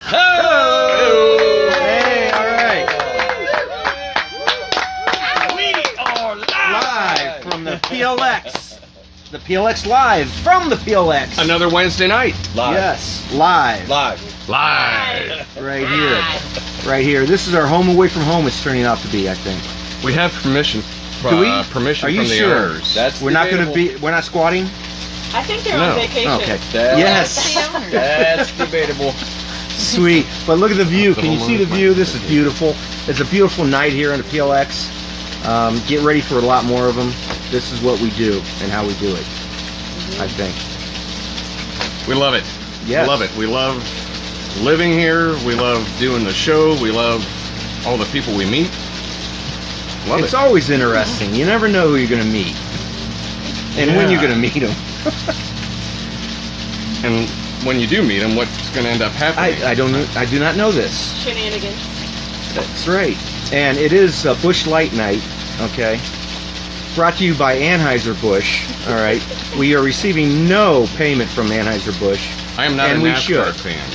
Oh! Hey, all right. We are Live from the PLX. The PLX live from the PLX. Another Wednesday night. live. Yes, live. Live. Right here. Right here. This is our home away from home it's turning out to be, I think. We have permission. Do we? Permission Are you from the sure? owners. That's We're not going to debatable. be, we're not squatting? I think they're No. on vacation. Okay. That's Yes. The owners. That's debatable. Sweet. But look at the view. Can you see the view? This is beautiful. It's a beautiful night here on the PLX. Get ready for a lot more of them. This is what we do and how we do it, I think. We love it. Yes. We love it. We love living here. We love doing the show. We love all the people we meet. Love It's it. always interesting. You never know who you're going to meet. And when you're going to meet them. And when you do meet them, what's going to end up happening? I do not know this. Shenanigans. That's right. And it is Busch Light Night, okay? Brought to you by Anheuser-Busch, all right? We are receiving no payment from Anheuser-Busch. I am not and a we NASCAR should. fan.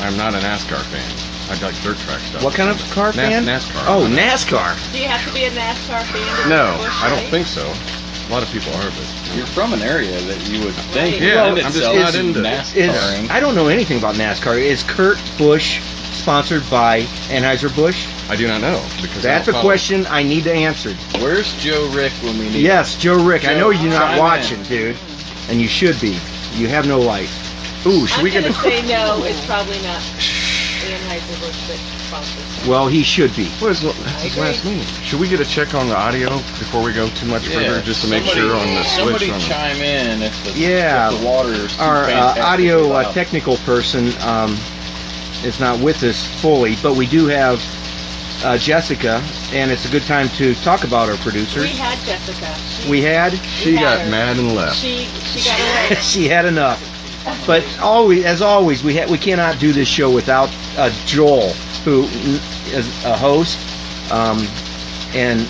I'm not a NASCAR fan. I like dirt track stuff. What kind of car fan? NASCAR. Oh, NASCAR. Do you have to be a NASCAR fan? to No, be Busch I don't Light? think so. A lot of people are, but You're from an area that you would think Yeah, lend I'm just itself not to into- NASCARing. I don't know anything about NASCAR. Is Kurt Busch sponsored by Anheuser-Busch? I do not know because I That's a don't follow. question I need to answer. Where's Joe Rick when we need Yes, Joe Rick. I know you're not Chime watching, in. dude. And you should be. You have no life. Ooh, should I'm we get going a? to say no, it's probably not Anheuser-Busch that sponsors. Well, he should be. What is that's his last name? Should we get a check on the audio before we go too much further, just to make Somebody- sure on the switch? Somebody On the, chime in if the, Yeah. if the water is too Our fantastically audio loud. technical person is not with us fully, but we do have Jessica, and it's a good time to talk about our producers. We had Jessica. We had? she had got her. mad and left. She got away. She had enough. But as always, we cannot do this show without Joel, who is a host and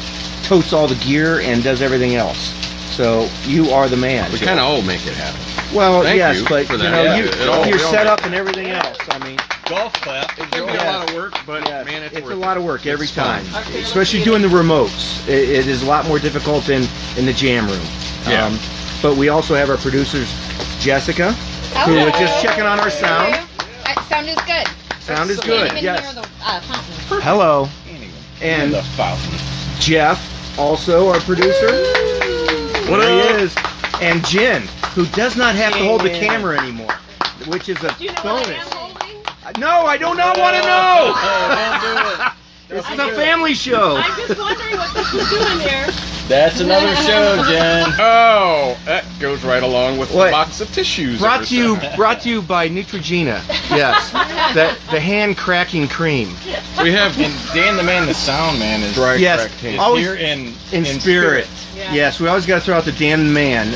totes all the gear and does everything else. So you are the man. We kind of all make it happen. Well, Thank yes, you but for you that. know, Yeah, you, it all- your we all setup make and everything else. I mean, golf clap. It can be a lot of work, but yes, man, it's a worth lot of work every It's fun. time, Okay, especially let's doing the remotes. It is a lot more difficult than in the jam room. Yeah. But we also have our producers, Jessica, who Hello. was just checking on our sound. Sound is good. Sound is Can't good. even Yes. hear the fountain. Hello, and the fountain. Jeff, also our producer. What There up? he is. And Jen, who does not have to hold the Jen. camera anymore, which is a Do you know what I bonus. am holding? No, I do not want to know. Oh, don't do it. This is a family show. I'm just wondering what this is doing here. That's another show, Jen. Oh, that goes right along with What? the box of tissues. that Brought we're to you, selling. brought to you by Neutrogena. Yes, the hand cracking cream. We have And Dan the Man, the sound man, is Right. Yes, cracked is hands. always here in spirit. Yeah. Yes, we always got to throw out the Dan Man,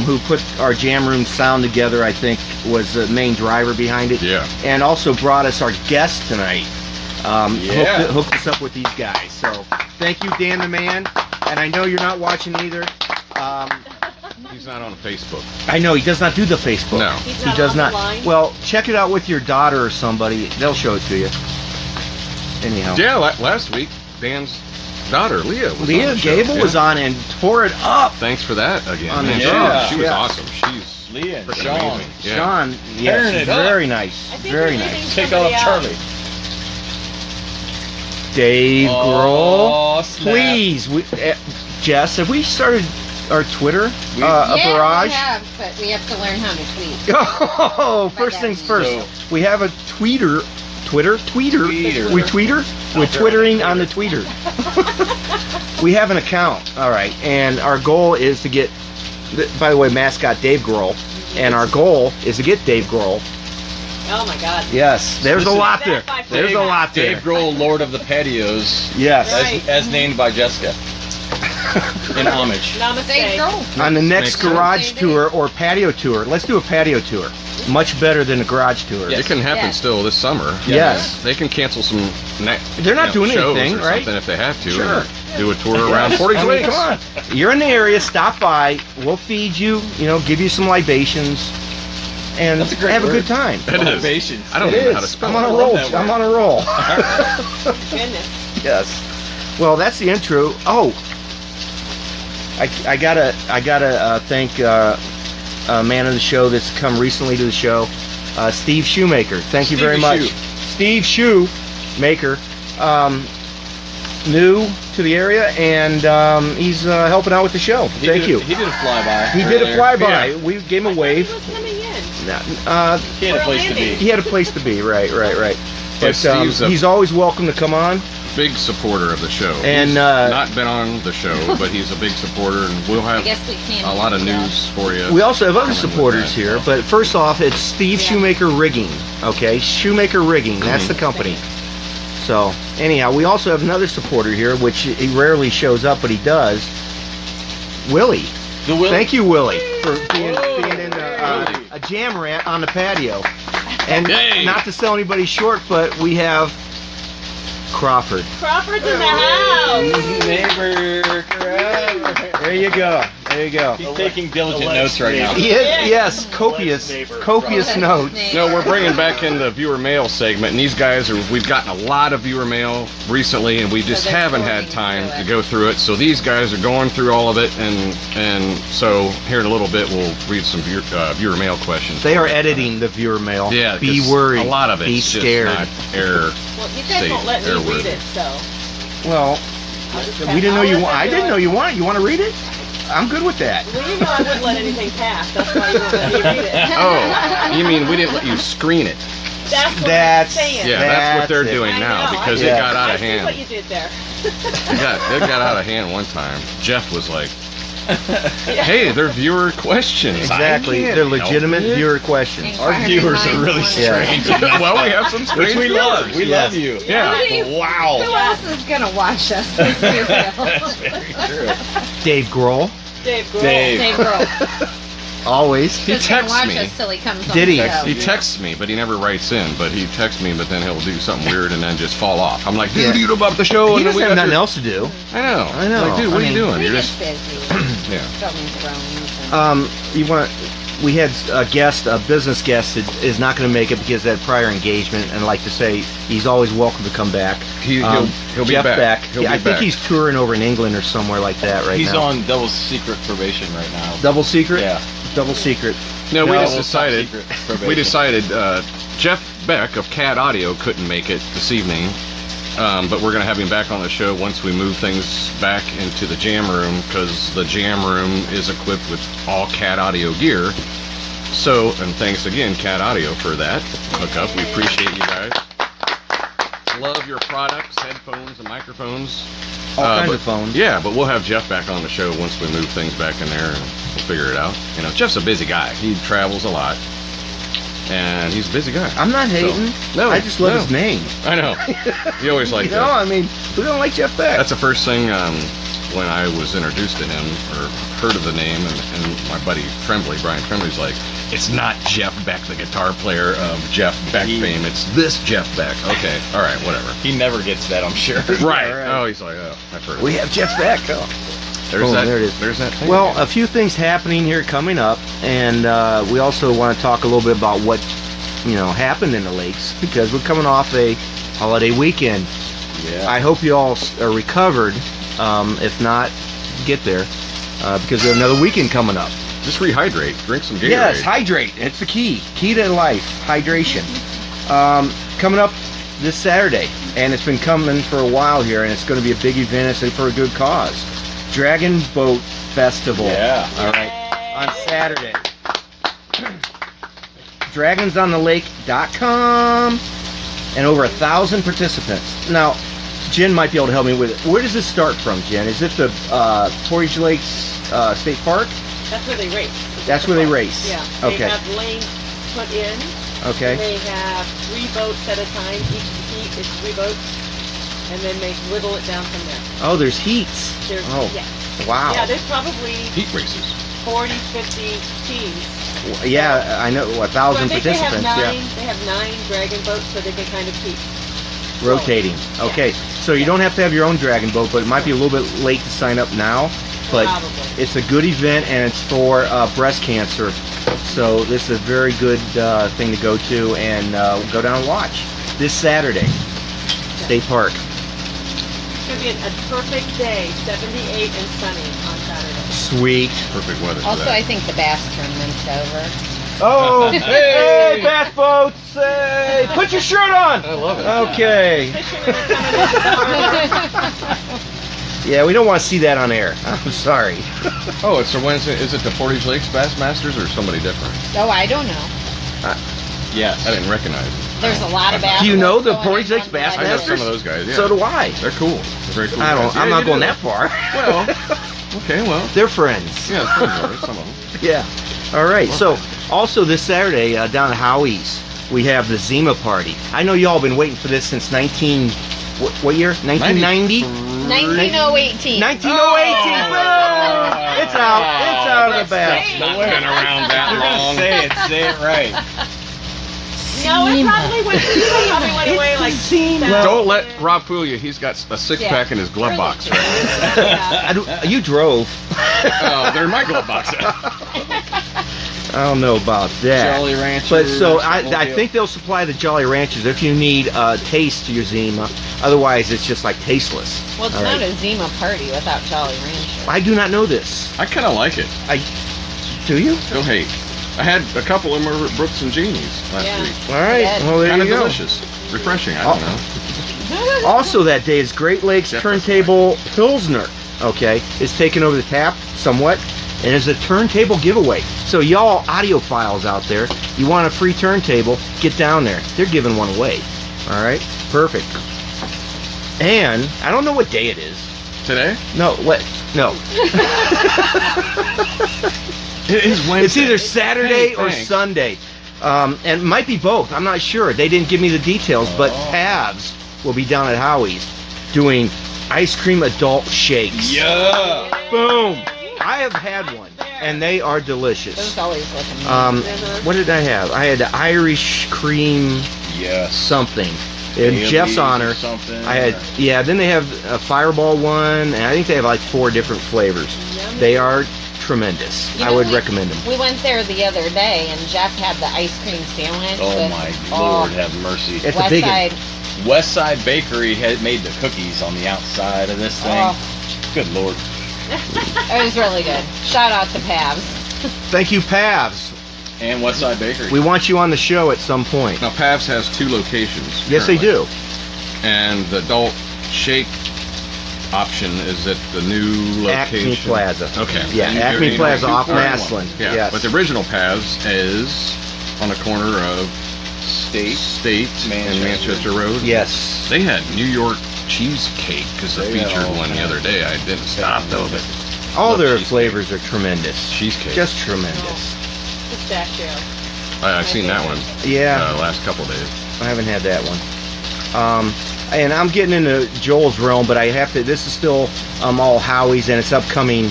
who put our jam room sound together. I think was the main driver behind it. Yeah. And also brought us our guest tonight. Yeah. Hooked us up with these guys. So thank you, Dan the Man. And I know you're not watching either. He's not on Facebook. I know he does not do the Facebook. No. He's He not does on not. the line. Well, check it out with your daughter or somebody. They'll show it to you. Anyhow. Yeah, last week Dan's daughter Leah was on Leah the show. Gable Yeah. was on and tore it up. Thanks for that again. On the Man, show. she was Yeah. awesome. She's Leah and freaking Sean. amazing. Yeah. Sean, Tearing yes, it up. very nice. I think Very we're nice. leaving Take somebody off out. Charlie. Dave Grohl. Oh, snap. Please, Jess, have we started our Twitter? A Yeah, barrage? we have, but we have to learn how to tweet. Oh, first things first. So- We have a Twitter. Tweeter. We tweeter? We're twittering on the tweeter. We have an account, all right, and our goal is to get, by the way, mascot Dave Grohl, and our goal is to get Dave Grohl. Oh my God. Yes, there's a Listen, lot there. There's a lot there. Dave Grohl, Lord of the Patios, Yes. Right. as named by Jessica. In homage. Namaste. Dave Grohl. On the next Makes sense. garage tour or patio tour, let's do a patio tour. Much better than a garage tour. Yes. It can happen Yeah. still this summer. Yes. They can cancel some. They're not doing shows anything, or right? Something if they have to. Sure. and Do a tour around Portage I mean, Lakes. come on. You're in the area, stop by. We'll feed you, give you some libations. and That's a great have a word. good time. It is. Motivation. I don't It even know how is. to spell I'm it. on a I roll. love that I'm word. on a roll. Goodness. Yes. Well, that's the intro. Oh, I gotta thank a man of the show that's come recently to the show, Steve Shoemaker. Thank you very Stevie much, Shoe. Steve Shoemaker. New to the area, and he's helping out with the show. Thank you. He did a flyby. He did a earlier. flyby. Yeah. We gave him a He wave. was coming in. He had a place to be. He had a place to be. Right. Yeah, But Steve's a- he's always welcome to come on. Big supporter of the show. And, He's uh, not been on the show, but he's a big supporter, and we'll I have guess we can. a lot of news for you. We also have other coming with supporters that. here, but first off, it's Steve Yeah. Shoemaker Rigging. Okay, Shoemaker Rigging. That's the company. So anyhow, we also have another supporter here, which he rarely shows up, but he does. Willie. The Will. Thank you, Willie, for being Whoa. in Willie. a jam rant on the patio. And Hey. not to sell anybody short, but we have Crawford. Crawford's in the house. Neighbor. There you go. There you go. He's taking diligent notes right now. He is, yes, copious notes. No, we're bringing back in the viewer mail segment, and these guys we've gotten a lot of viewer mail recently, and we just So they're haven't had sorting time through to it. go through it. So these guys are going through all of it, and so here in a little bit we'll read some viewer mail questions. They are editing the viewer mail. Yeah, Be 'cause worried. A lot of it's Be just scared. not error. Well, you guys Safe, won't let me airworthy. read it, so. Well, I'll just we didn't know you. I didn't know you. you want. You want to read it? I'm good with that. Well, you know I wouldn't let anything pass. That's why you won't let me read it. Oh, you mean we didn't let you screen it? That's what That's- I'm saying. Yeah, that's what they're That's it. doing I now know, because I it see. got out I of see hand. what you did there. It got out of hand one time. Jeff was like, "Hey, they're viewer questions." Exactly. I can't They're help legitimate it. viewer questions. Our viewers are really Yeah. strange. Well, we have some Which strange we love. viewers. We Yes. love you. Yeah. Who Wow. else is gonna watch us? Let's be real. Dave Grohl, Dave Grohl. Dave. Dave Grohl. always. He Just gonna texts watch me. us till he comes on Did he? the show. He texts me, but he never writes in. But he texts me, but then he'll do something weird and then just fall off. I'm like, dude, Yeah. you know about the show? He and then doesn't we have got nothing your- else to do. I know. I know. Like, dude, what I are you mean- doing? He You're gets just busy. yeah. Filming drones. You want? We had a guest, a business guest, that is not going to make it because of that prior engagement, and like to say he's always welcome to come back. He'll be Jeff back. Beck. He'll be I think back. he's touring over in England or somewhere like that right He's now. on double secret probation right now. Double secret. Yeah. Double secret. No, we No, just top decided. secret probation. We decided Jeff Beck of CAD Audio couldn't make it this evening, but we're going to have him back on the show once we move things back into the jam room because the jam room is equipped with all CAD Audio gear. So, and thanks again, CAD Audio, for that hookup. We appreciate you guys. Love your products, headphones and microphones. All kinds but- of phones. Yeah, but we'll have Jeff back on the show once we move things back in there and we'll figure it out. You know, Jeff's a busy guy. He travels a lot. And he's a busy guy. I'm not hating. No, I just love no. his name. I know. You always like You know, that. I mean, who don't like Jeff Beck? That's the first thing when I was introduced to him or heard of the name, and my buddy Tremblay, Brian Trembley's like, it's not Jeff Beck, the guitar player of Jeff Beck fame. It's this Jeff Beck. Okay, all right, whatever. He never gets that, I'm sure. Right. right. Oh, he's like, oh, I've heard of We it. have Jeff Beck. Oh. There's Boom, that. there it is. There's that thing. Well, again. a few things happening here coming up, and we also want to talk a little bit about what happened in the lakes because we're coming off a holiday weekend. Yeah. I hope you all are recovered. If not, get there because we have another weekend coming up. just rehydrate. Drink some Gatorade. Yes, hydrate. It's the key. Key to life. Hydration. Coming up this Saturday, and it's been coming for a while here, and it's going to be a big event. It's for a good cause. Dragon Boat Festival. Yeah. All right. On Saturday. DragonsOnTheLake.com, and over 1,000 participants. Now, Jen might be able to help me with it. Where does this start from, Jen? Is it the Portage Lakes State Park? That's where they race. That's where they race. Yeah. Okay. They have lanes put in. Okay. They have 3 boats at a time. Each heat is 3 boats. And then they whittle it down from there. Oh, there's heats. There's, Oh, yeah. wow. Yeah, there's probably Heat races. 40, 50 teams. Yeah, I know. 1,000 So I think participants. They have 9 dragon boats, so they can kind of keep Rotating. Okay. So you don't have to have your own dragon boat, but it might be a little bit late to sign up now. but Probably. it's a good event, and it's for breast cancer. So this is a very good thing to go to, and go down and watch this Saturday, State Park. It's going to be a perfect day, 78 and sunny on Saturday. Sweet. Perfect weather for Also, that. I think the bass tournament's over. Oh, hey, bass boats! Hey, put your shirt on. I love it. Okay. Fishermen are coming to the harbor. Yeah, we don't want to see that on air. I'm sorry. Oh, it's a Wednesday. Is it the Portage Lakes Bassmasters or somebody different? Oh, I don't know. Yes. I didn't recognize it. There's a lot of bass. Do you know boats the going Portage in Lakes on the Bass I know Masters? some of those guys. Yeah. So do I. They're cool. They're very cool. I don't. guys. I'm Yeah, not you going do. that far. Well, okay, well. They're friends. Yeah, it's pretty some of them. Yeah. All right. So also this Saturday down at Howie's, we have the Zima party. I know y'all been waiting for this since what year? 1990? 19018. 1918. Boom! It's out. It's out of the bag. It's not been around that long. Say it right. No, it probably went away like Zima. Don't let Rob fool you. He's got a six-pack in his glove box right now. Yeah. You drove. Oh, they're in my glove box. I don't know about that. Jolly Ranchers. But so I Oldsmobile. think they'll supply the Jolly Ranchers if you need taste to your Zima. Otherwise, it's just like tasteless. Well, it's All not right. a Zima party without Jolly Rancher. I do not know this. I kind of like it. Do you? Go hate. I had a couple of them over at Brooks and Jeannie's last Yeah. week. All right. Good. Well, there Kind of you go. delicious. Refreshing, I don't know. Also that day is Great Lakes Definitely. Turntable Pilsner. Okay, it's taken over the tap somewhat, and it's a turntable giveaway. So y'all audiophiles out there, you want a free turntable? Get down there. They're giving one away. All right, perfect. And I don't know what day it is. Today? No, what? No. It is Wednesday. It's either Saturday Hey, or thanks. Sunday. And it might be both. I'm not sure. They didn't give me the details, but Pavs will be down at Howie's doing ice cream adult shakes. Yeah. Boom! I have had one, and they are Those delicious. always look amazing. What did I have? I had the Irish cream Yes. something. In Baileys Jeff's or honor, something, I had, or- then they have a Fireball one, and I think they have like 4 different flavors. Yummy. They are tremendous. You I know, would we- recommend them. We went there the other day, and Jeff had the ice cream sandwich. Oh with, my Lord, have mercy. It's a West big one. Side. Westside Bakery had made the cookies on the outside of this thing. Oh, Good Lord. it was really good. Shout out to Pavs. Thank you, Pavs. And Westside Bakery. We want you on the show at some point. Now, Pavs has 2 locations. Yes, they currently. do. And the adult shake option is at the new location. Acme Plaza. Okay. Yeah, And Acme you're Plaza off 241. Maslin. Yeah, Yes. but the original Pavs is on the corner of State. State and Manchester Road. Yes. They had New York cheesecake as a They had featured all one the kinds. other day. I didn't stop though, but All love their cheesecake. flavors are tremendous. Cheesecake. Just tremendous. Pistachio. I've seen that one Yeah, last couple days. I haven't had that one. And I'm getting into Joel's realm, but I have to. This is still all Howie's, and it's upcoming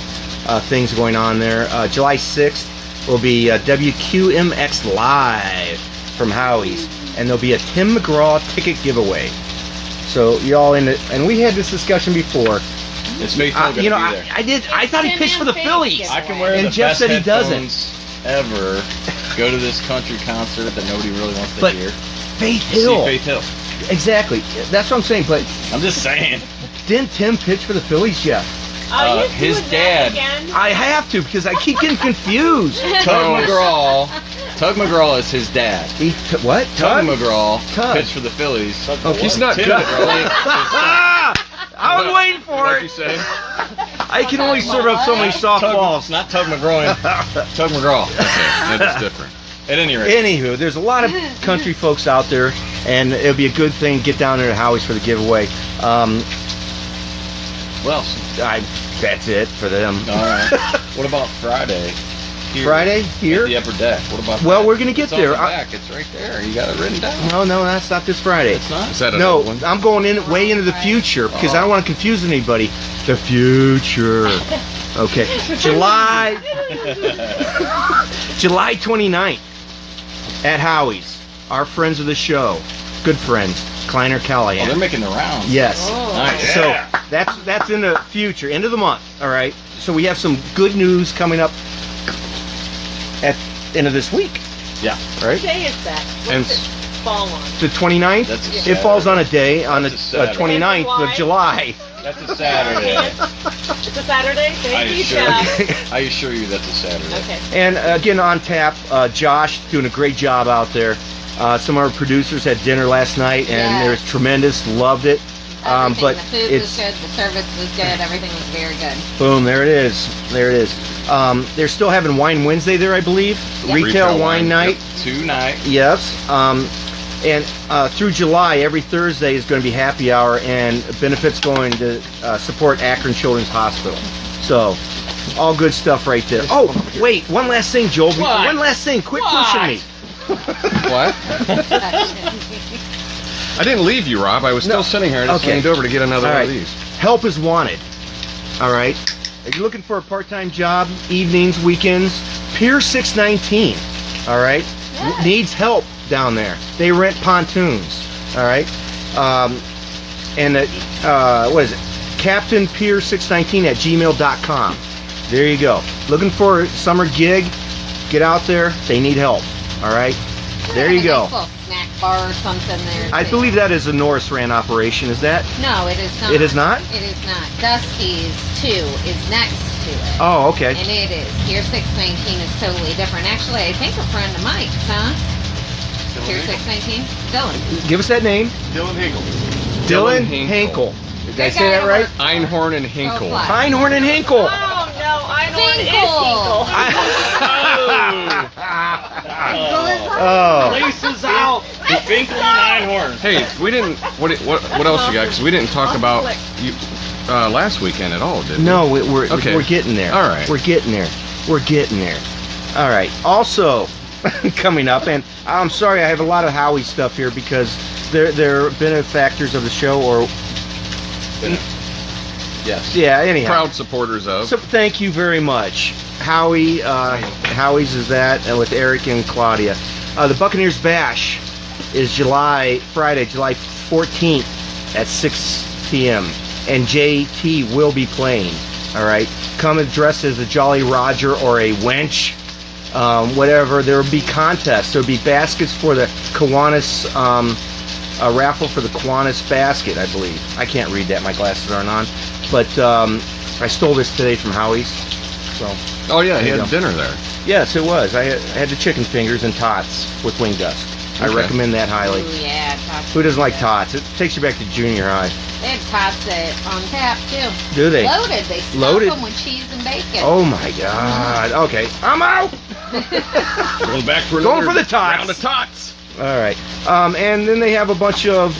things going on there. July 6th will be WQMX Live from Howie's, and there'll be a Tim McGraw ticket giveaway. So y'all in it, and we had this discussion before. It's Faith Hill gonna You know, be there. I did. I thought he Tim pitched for the and Faith Phillies. giveaway. I can wear And the Jeff best said he doesn't. headphones ever. Go to this country concert that nobody really wants to But hear. Faith See Hill. Faith Hill. Exactly. That's what I'm saying. But I'm just saying. didn't Tim pitch for the Phillies, Jeff? Oh, you his doing dad- that again? I have to because I keep getting confused. Tug McGraw. Tug McGraw is his dad. What? Tug McGraw Tug. pitched for the Phillies. Oh, He's not Tim Tug. McGraw. I was waiting for What'd you it. say? I can only serve up so many softballs. It's not Tug McGraw. Tug McGraw. Okay, that is different. At any rate. Anywho, there's a lot of country folks out there, and it'll be a good thing to get down there to Howie's for the giveaway. Well, That's it for them. all right. What about Friday? Here, Friday at here? the upper deck. What about Well, that? we're gonna get It's on there. the back. It's right there. You got it written down. No, that's not this Friday. It's not. Is that an No, old one? I'm going in way into the future because I don't want to confuse anybody. The future. Okay. July 29th at Howie's. Our friends of the show. Good friends. Kleiner Oh, Callahan. they're making the rounds. Yes. Oh. Nice. So that's in the future, end of the month. All right. So we have some good news coming up at the end of this week. Yeah. All right. What day is that? And What's it fall on? The 29th. That's a It Saturday. falls on a day on the That's a Saturday. 29th of July. That's a Saturday. It's a Saturday? I Thank you, assure Jeff. you. I assure you that's a Saturday. Okay. And again, on tap, Josh doing a great job out there. Some of our producers had dinner last night, and Yeah. it was tremendous. Loved it. Everything, But the food it's was good, the service was good, everything was very good. boom. There it is. There it is. They're still having Wine Wednesday there, I believe. Yep. Retail wine night. Yep. 2 nights. Yes. And through July, every Thursday is going to be happy hour, and benefits going to support Akron Children's Hospital. So, all good stuff right there. Oh, wait, one last thing, Joel. What? One last thing. Quit pushing me. What? I didn't leave you, Rob. I was still No. sitting here. I just Okay. leaned over to get another All one right. of these. Help is wanted. All right. If you're looking for a part-time job, evenings, weekends, Pier 619. All right. Yeah. Needs help down there. They rent pontoons. All right. What is it? Captain Pier 619 at gmail.com. There you go. Looking for a summer gig? Get out there. They need help. All right. There you A go. nice little snack bar or something there. I too. believe that is a Norris ran operation. Is that? No, it is not. It is not? It is not. Dusty's 2 is next to it. Oh, okay. And it is. Pier 619 is totally different. Actually, I think a friend of Mike's, huh? Pier 619? Dylan. Give us that name. Dylan Hinkle. Dylan Hinkle. Hinkle. Did I Good say guy that to right? work for. Einhorn and Hinkle. Oh, fly. Einhorn and Hinkle. Oh, no, I know it is Hinkle. Hinkle. Oh. Places out. Finkel and Einhorn. Hey, we didn't. What else you got? Because we didn't talk about you last weekend at all, did we? No, we're Okay. we're getting there. All right. We're getting there. We're getting there. All right. Also, coming up, and I'm sorry I have a lot of Howie stuff here because they're benefactors of the show, or Yes. yeah. Anyhow. Proud supporters of. So thank you very much, Howie. Howie's is that, and with Eric and Claudia. The Buccaneers Bash is Friday, July 14th at 6 p.m. and JT will be playing. All right, come and dress as a Jolly Roger or a wench, whatever. There will be contests. There will be baskets for the Kiwanis, a raffle for the Kiwanis basket, I believe. I can't read that. My glasses aren't on. But I stole this today from Howie's. So Oh yeah, he There you had go. dinner there. yes, it was. I had the chicken fingers and tots with wing dust. I Okay. recommend that highly. Ooh, yeah, tots. Who doesn't like tots? It takes you back to junior high. They have tots on tap, too. Do they? Loaded. They stuff Loaded? them with cheese and bacon. Oh my God. Okay, I'm out. Going back for Going another for the tots. round of tots. All right. And then they have a bunch of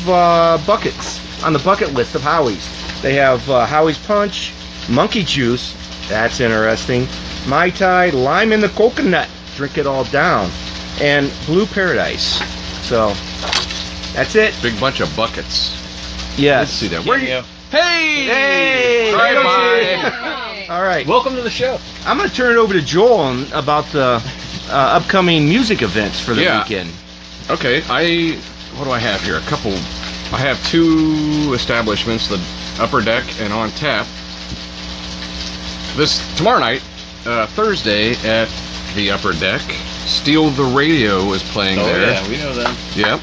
buckets on the bucket list of Howie's. They have Howie's Punch, Monkey Juice. That's interesting. Mai Tai, Lime in the Coconut. Drink it all down. And Blue Paradise. So, that's it. Big bunch of buckets. Yes. Let's see that. Where you? Hey! Hey! Bye bye. Hey. All right. Welcome to the show. I'm going to turn it over to Joel about the upcoming music events for the Yeah. weekend. Okay, what do I have here? I have 2 establishments, the Upper Deck and On Tap. Tomorrow night, Thursday at the Upper Deck, Steal the Radio is playing Oh there. yeah, we know them. Yep.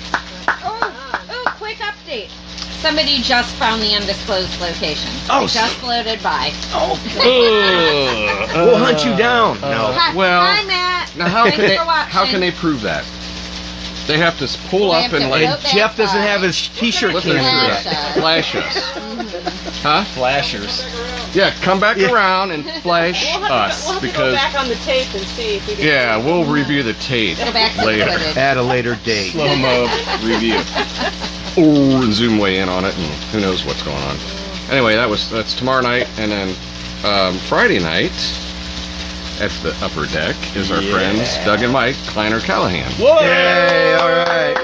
Oh, quick update. Somebody just found the undisclosed location. Oh, They just floated by. We'll hunt you down. No. Hi, well, hi, Matt. Now how Thanks can they for watching. how can they prove that? They have to pull They up have and to like vote. Jeff doesn't have his t-shirt What's can that? yet. Flash flash us. Huh? Flashers. Yeah, come back Yeah. around and flash We'll have us to go because back on the tape and see if we can. yeah, we'll review the tape Go back to later. footage. At a later date. Slow mo review. Oh, and zoom way in on it, and who knows what's going on. Anyway, that's tomorrow night, and then Friday night at the Upper Deck is our friends Doug and Mike Kleiner Callahan. Whoa! Yay, all right.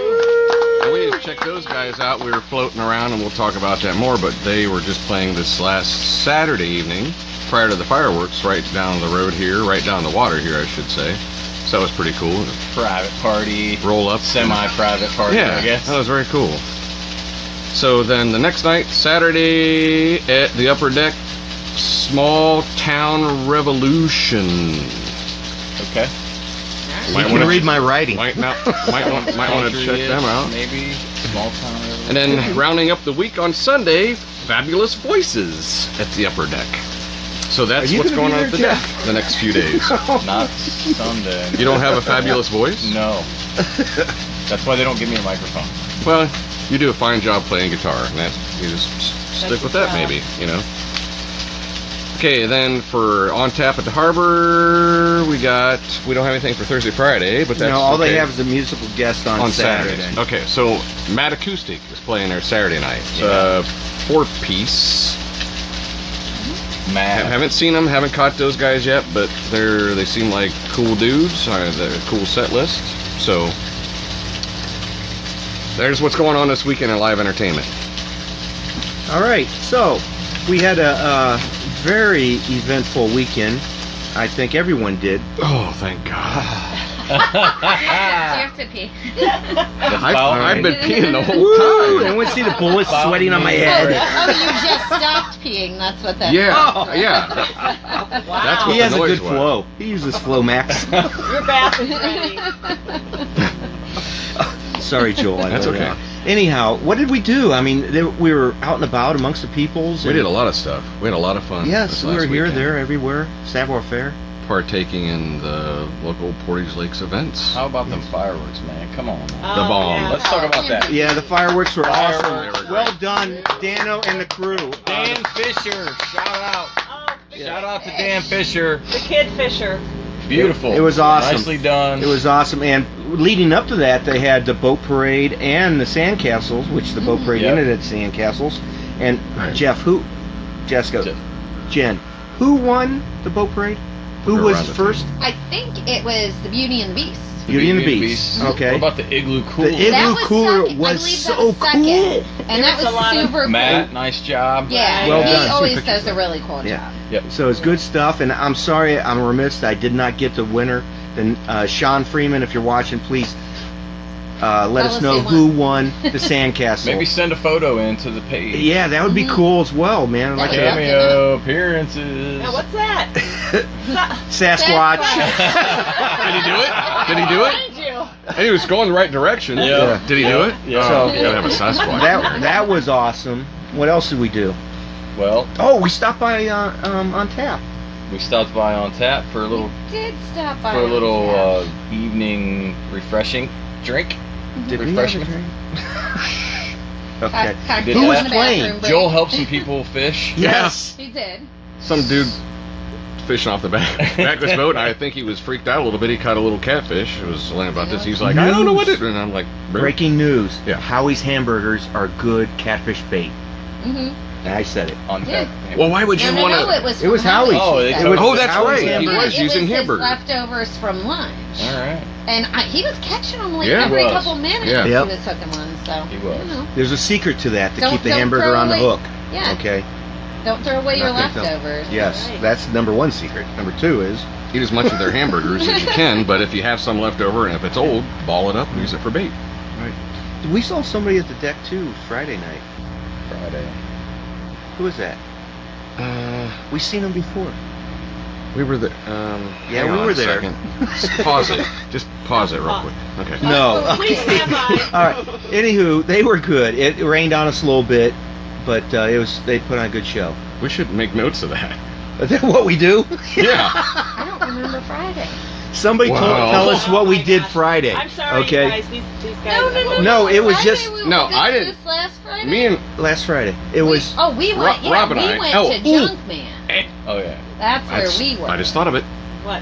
And we just checked those guys out. We were floating around, and we'll talk about that more. But they were just playing this last Saturday evening, prior to the fireworks, right down the road here, right down the water here, I should say. So that was pretty cool. Private party. Roll up, Semi-private party, yeah, I guess. that was very cool. So then the next night, Saturday, at the upper deck, Small Town Revolution. Okay. You can read my writing. Might want to check them out. Maybe small town. And then rounding up the week on Sunday, Fabulous Voices at the upper deck. So that's Are you what's gonna going be on at the there, deck the next few days. Not Sunday. You don't have a fabulous voice? No. That's why they don't give me a microphone. Well, you do a fine job playing guitar, and you just stick with that, maybe, you know. Okay, then for On Tap at the Harbor, we don't have anything for Thursday, Friday, but that's all okay. they have is a musical guest on Saturday. Okay, so Mad Acoustic is playing there Saturday night. Yeah. 4-piece. Mad. Haven't seen them, haven't caught those guys yet, but they seem like cool dudes. They're a cool set list. So there's what's going on this weekend in live entertainment. All right, so we had a very eventful weekend. I think everyone did. Oh, thank God. Do you have to pee? I've been peeing the whole Woo! time. I want to see the bullets sweating on my head. Oh, you just stopped peeing. That's what that Yeah, is. yeah. Wow. That's what He the has a noise good was. flow. He uses Flow Max. Your bath is ready. Sorry, Joel. I That's know okay. that. Anyhow, what did we do? I mean, we were out and about amongst the peoples. We did a lot of stuff. We had a lot of fun. Yes, this we were last here, weekend. there, everywhere. Savoir Fair. Partaking in the local Portage Lakes events. How about them fireworks, man? Come on. Now. The bomb. Yeah. Let's talk about that. Yeah, the fireworks were Fireworks. awesome. They were Well great. done, Dano and the crew. Dan Fisher, shout out. Oh, Shout out to Dan Fisher. the Kid Fisher. Beautiful. It was awesome. Nicely done. It was awesome, and leading up to that, they had the boat parade and the sandcastles, which the boat parade Yep. ended at sandcastles. And Right. Jessica, Jeff. Jen, who won the boat parade? Who Go was around the first? I think it was the Beauty and the Beast. Beauty and the Beast. Okay. What about the Igloo Cooler? The Igloo That was Cooler second. I was believe so that was second. cool. And that There was a lot was of- super cool. Matt, nice job. Yeah, Well he done. always Some does pictures. a really cool Yeah. job. Yep. So it's good stuff, and I'm sorry, I'm remiss, I did not get the winner. Then Sean Freeman, if you're watching, please let Tell us us know who who won. won the sandcastle. Maybe send a photo into the page. Yeah, that would be cool as well, man. Like Yeah. a Cameo appearances. Now, what's that? Sasquatch. Did he do it? Did he do it? Behind you. And he was going the right direction. Yeah. Did he do it? Yeah. Oh, So- you gotta have a Sasquatch. that was awesome. What else did we do? Well, Oh, we stopped by on tap. we stopped by On Tap for a little Did stop by. evening refreshing drink. Did we Refreshment. Okay. Did Who was that. playing? Joel helped some people fish. Yes. He did. Some dude fishing off the back of this boat, and I think he was freaked out a little bit. He caught a little catfish. It was laying about this. He's like, I don't know what it is. And I'm like, Breaking news. Yeah. Howie's hamburgers are good catfish bait. Mm-hmm. I said it. On Tap. well, why would you No, want no, to? it was. It was from Howie's. Oh, they he took- said. Oh, that's Howie's right. He hamburgers. was using It was hamburgers. his leftovers from lunch. All right. And he was catching them like Yeah, he every was. couple minutes. Yeah. Yep. He was hooking one. So He was. You know, There's a secret to that to Don't- keep the don't hamburger throw on the away- hook. yeah. Okay. Don't throw away your Not gonna tell. leftovers. Yes, Right. that's number one secret. Number two is Eat as much of their hamburgers as you can, but if you have some left over and if it's old, ball it up and use it for bait. we saw somebody at the deck too Friday night. Friday. Who was that? We seen him before. We were there. Yeah, hang we on were a there. second. Pause it. Just pause it real quick. Okay. No. Please stand by. All right. Anywho, they were good. It rained on us a little bit, but they put on a good show. We should make notes of that. Is that what we do? Yeah. I don't remember Friday. Somebody Wow. tell us what Oh we my did gosh. Friday. I'm sorry, okay. you guys. These guys. No, it was Friday just- we No, did I didn't- This last Friday. Me and Last Friday. It was. Oh, we went. Yeah, Rob and we I- went oh, to ooh. Junkman. Oh yeah. That's where we were. I just thought of it. What?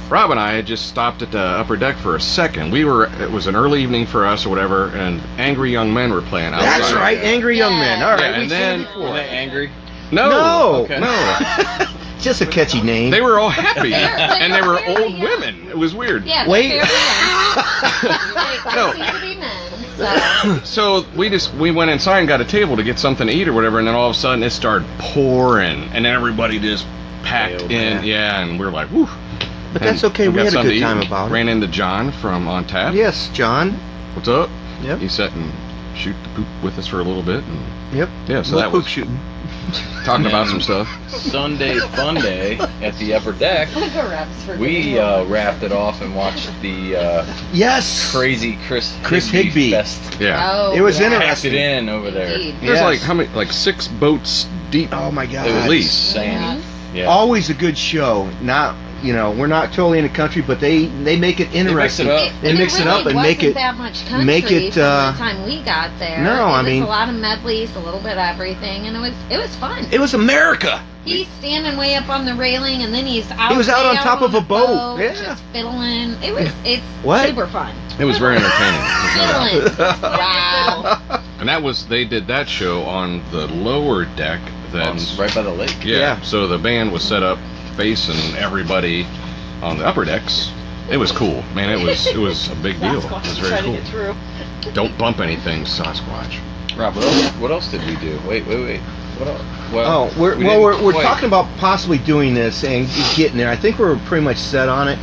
Rob and I had just stopped at the upper deck for a second. It was an early evening for us or whatever, and Angry Young Men were playing outside. That's right, Angry Young Men. All right, Yeah, we and seen then- it Were before. they angry? No. Okay. No. Just a catchy name. They were all happy, They're and they were fairly old young. women. It was weird. Yeah, Wait. they're fairly No. young. They seem to be men. So. So we went inside and got a table to get something to eat or whatever, and then all of a sudden it started pouring, and then everybody just packed Bailed, in. man. Yeah, and we were like, whew. But that's And okay. We got had a something good to time eat. about it. Ran into John from On Tap. Yes, John. What's up? Yep. He's setting shoot the poop with us for a little bit. And, Yep. yeah, so Little that was poop shooting. talking about some stuff. Sunday fun day at the upper deck. We wrapped it off and watched the Yes. crazy Chris Higbee. fest. Yeah. Oh, It was yeah. Packed interesting. it in over there. Indeed. There's Yes. like how many? Like 6 boats deep. Oh my God. At least. Saying, yeah. Always a good show. Not, we're not totally in the country, but they make it interesting. They mix it up. They mix it up and make it. that much country make it, from the time we got there. no, it I was mean- a lot of medleys, a little bit of everything, and it was fun. It was America. He's standing way up on the railing, and then he's out. He was out way on top of the a boat. Yeah. just fiddling. It's What? super fun. It was very entertaining. There's no doubt. Fiddling. Wow. And they did that show on the lower deck. That's Right by the lake. Yeah. Yeah. So the band was set up facing everybody on the upper decks. It was cool, man. It was a big deal. It Sasquatch was trying very to cool. get through. Don't bump anything, Sasquatch. Rob, what else did we do? Wait. What else? Well, We're we didn't quite- talking about possibly doing this and getting there. I think we're pretty much set on it.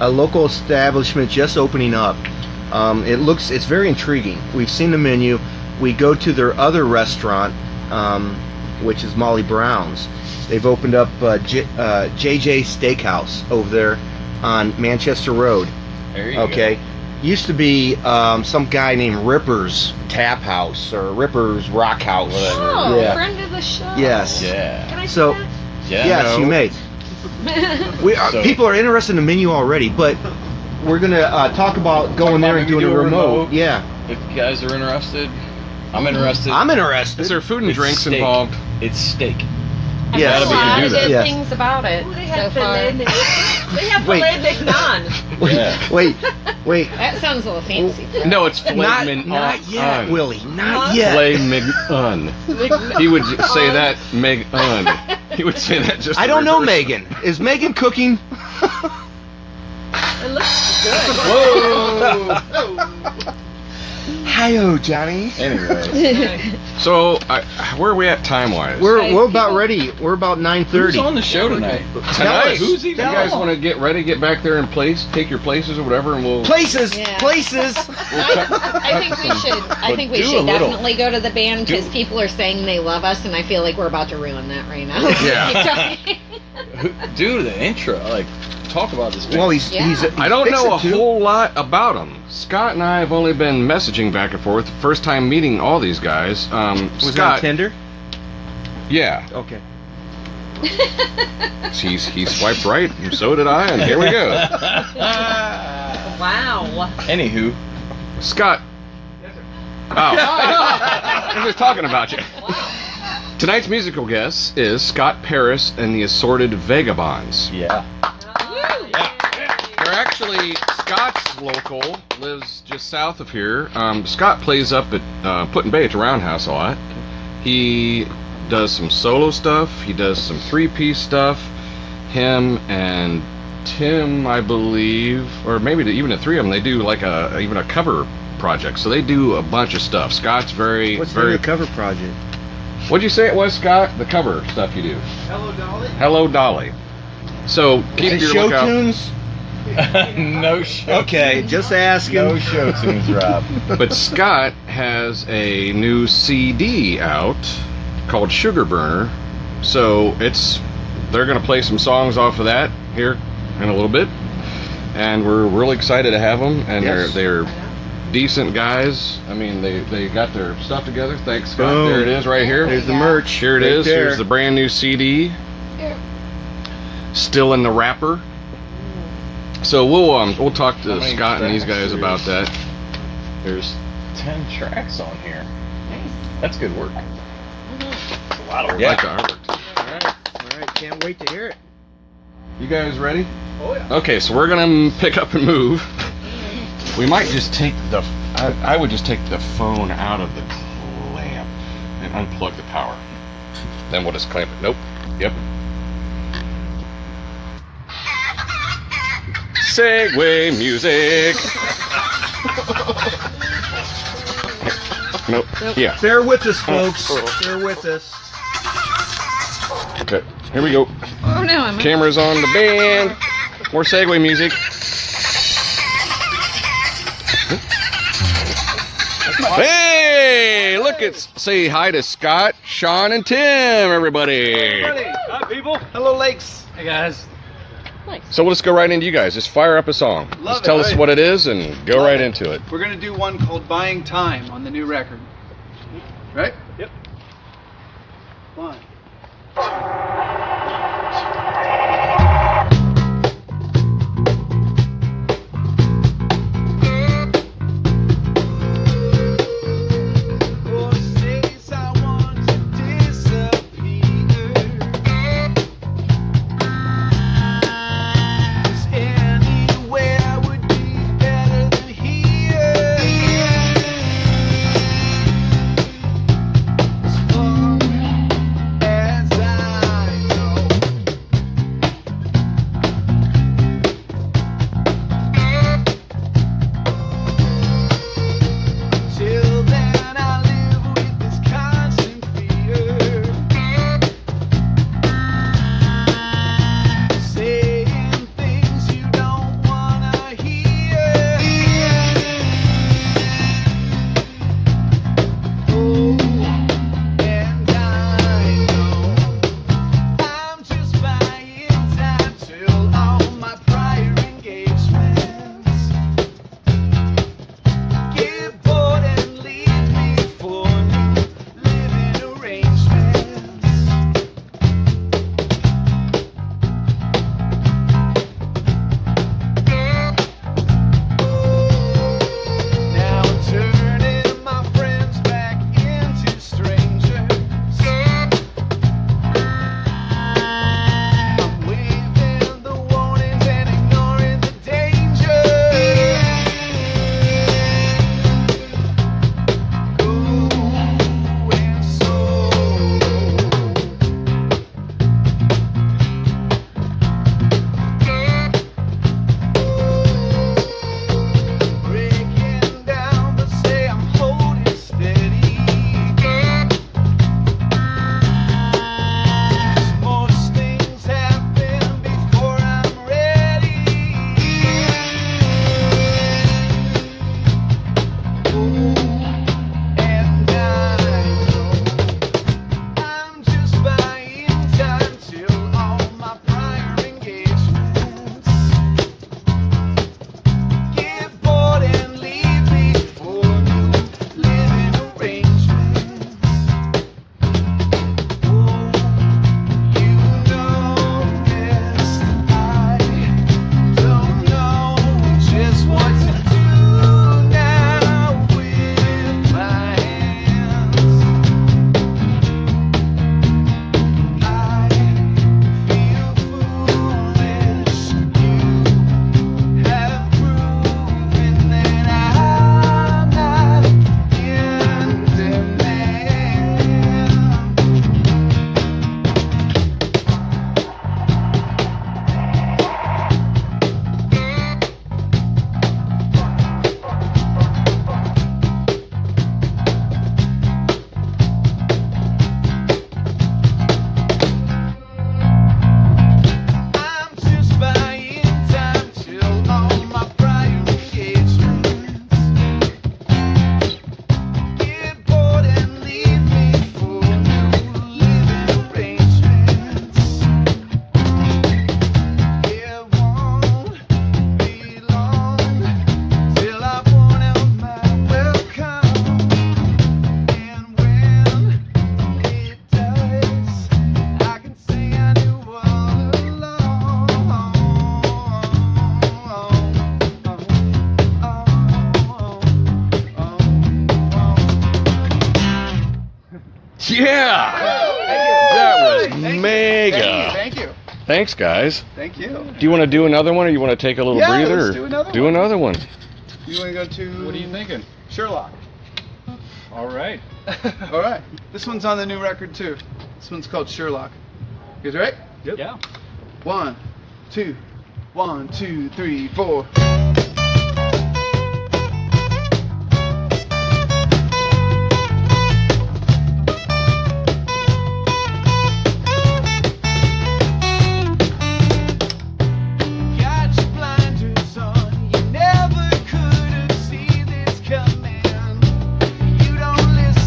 A local establishment just opening up. It's very intriguing. We've seen the menu. We go to their other restaurant, which is Molly Brown's. They've opened up JJ Steakhouse over there on Manchester Road. There you Okay. Used to be some guy named Ripper's Tap House or Ripper's Rock House. Whatever. Oh, Yeah. friend of the show. Yes. Go. Can Yeah. I see So- that? Yeah. Yes, no. you may. So- People are interested in the menu already, but we're gonna talk about going there and maybe doing do a a remote. remote. Yeah, If you guys are interested, I'm interested. I'm interested. Is there food and It's drinks steak. involved? It's steak. I've Yes. heard a Gotta be lot to of do that. good Yes. things about it They so have far. filet mignon. They have Wait. filet mignon. Yeah. Wait. That sounds a little fancy. No, it's filet Not mignon. yet, Willie. Not yet. Filet mignon. He would say that mignon. He would say that just. I the don't know reverse. Megan. Is Megan cooking? It looks good. Whoa. Hi-oh, Johnny. Anyway, So, where are we at time wise? We're about ready. We're about who's 9:30. on the show tonight? Tonight. Who's You even guys on? want to get ready, get back there in place, take your places or whatever, and we'll. Places. Yeah. Places. I think we should. I But think we do a should little. definitely go to the band because Do- people are saying they love us, and I feel like we're about to ruin that right now. Yeah. Keep talking. Do the intro. Like, talk about this. Well, he's I don't know a fixing to. whole lot about them. Scott and I have only been messaging back and forth. First time meeting all these guys. Was that Scott, Tinder? yeah, Okay. he swiped right, and so did I, and here we go. Wow. Anywho, Scott. Oh, I'm just talking about you. Tonight's musical guest is Scott Paris and the Assorted Vagabonds. yeah. They're actually Scott's local, lives just south of here. Scott plays up at Put-in Bay at the Roundhouse a lot. He does some solo stuff. He does some three-piece stuff. Him and Tim, I believe, or maybe even the three of them, they do like even a cover project. So they do a bunch of stuff. Scott's very, What's very. the cover project? What'd you say it was, Scott? The cover stuff you do. Hello, Dolly. Hello, Dolly. So keep your Show lookout. tunes. No show. Okay, just asking. No show tunes, Rob. But Scott has a new CD out called Sugar Burner. So they're going to play some songs off of that here in a little bit. And we're really excited to have them. And Yes. they're decent guys. I mean, they got their stuff together. Thanks, Scott. Boom. There it is right here. There's the merch. Here it right is. there. Here's the brand new CD. Still in the wrapper. So we'll talk How to many Scott and these tracks guys are about there? that. There's 10 tracks on here. Nice. That's good work. Mhm. A lot of work. Like the artwork. All right, can't wait to hear it. You guys ready? Oh yeah. Okay, so we're gonna pick up and move. We might just take I would just take the phone out of the clamp and unplug the power. Then we'll just clamp it. Nope. Yep. Segway music. Nope. Yeah. Bear with us, folks. Bear with us. Okay. Here we go. Oh no, I'm. Cameras on the band. More Segway music. Hey! Hey, look at say hi to Scott, Sean, and Tim, everybody. Hi, people. Hello, Lakes. Hey guys. So we'll just go right into you guys. Just fire up a song. Just tell us what it is and go right into it. We're gonna do one called "Buying Time" on the new record. Right? Yep. One. Yeah! That was mega. Thank you. Thanks, guys. Thank you. Do you want to do another one, or you want to take a little breather? Let's do another do one. another one. You want to go to... What are you thinking? Sherlock. All right. All right. This one's on the new record, too. This one's called Sherlock. You guys ready? Yep. Yeah. 1, 2, 1, 2, 3, 4. You don't listen.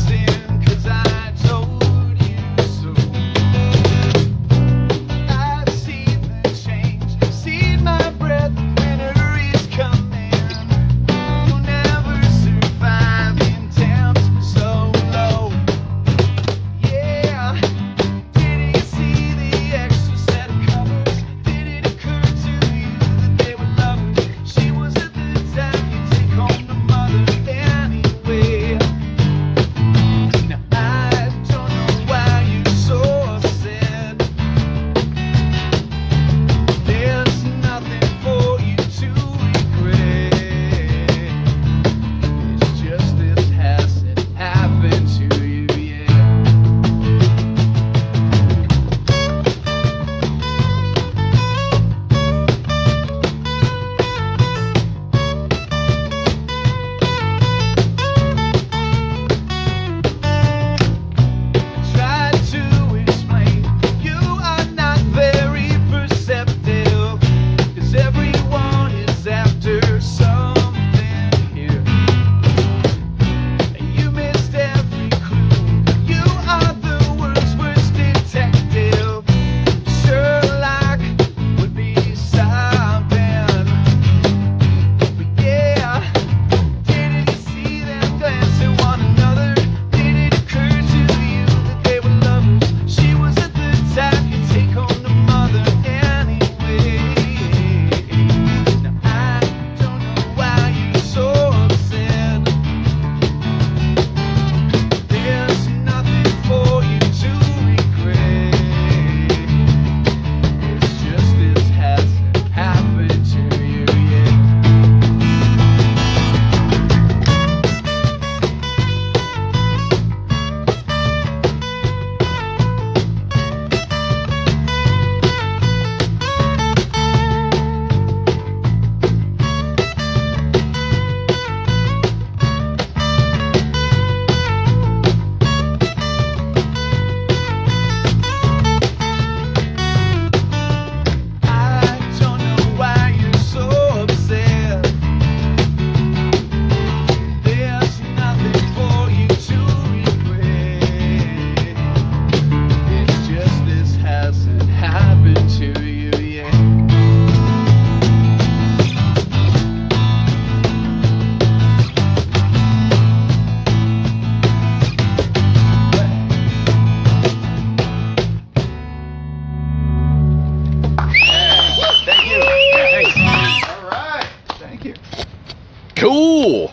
Cool.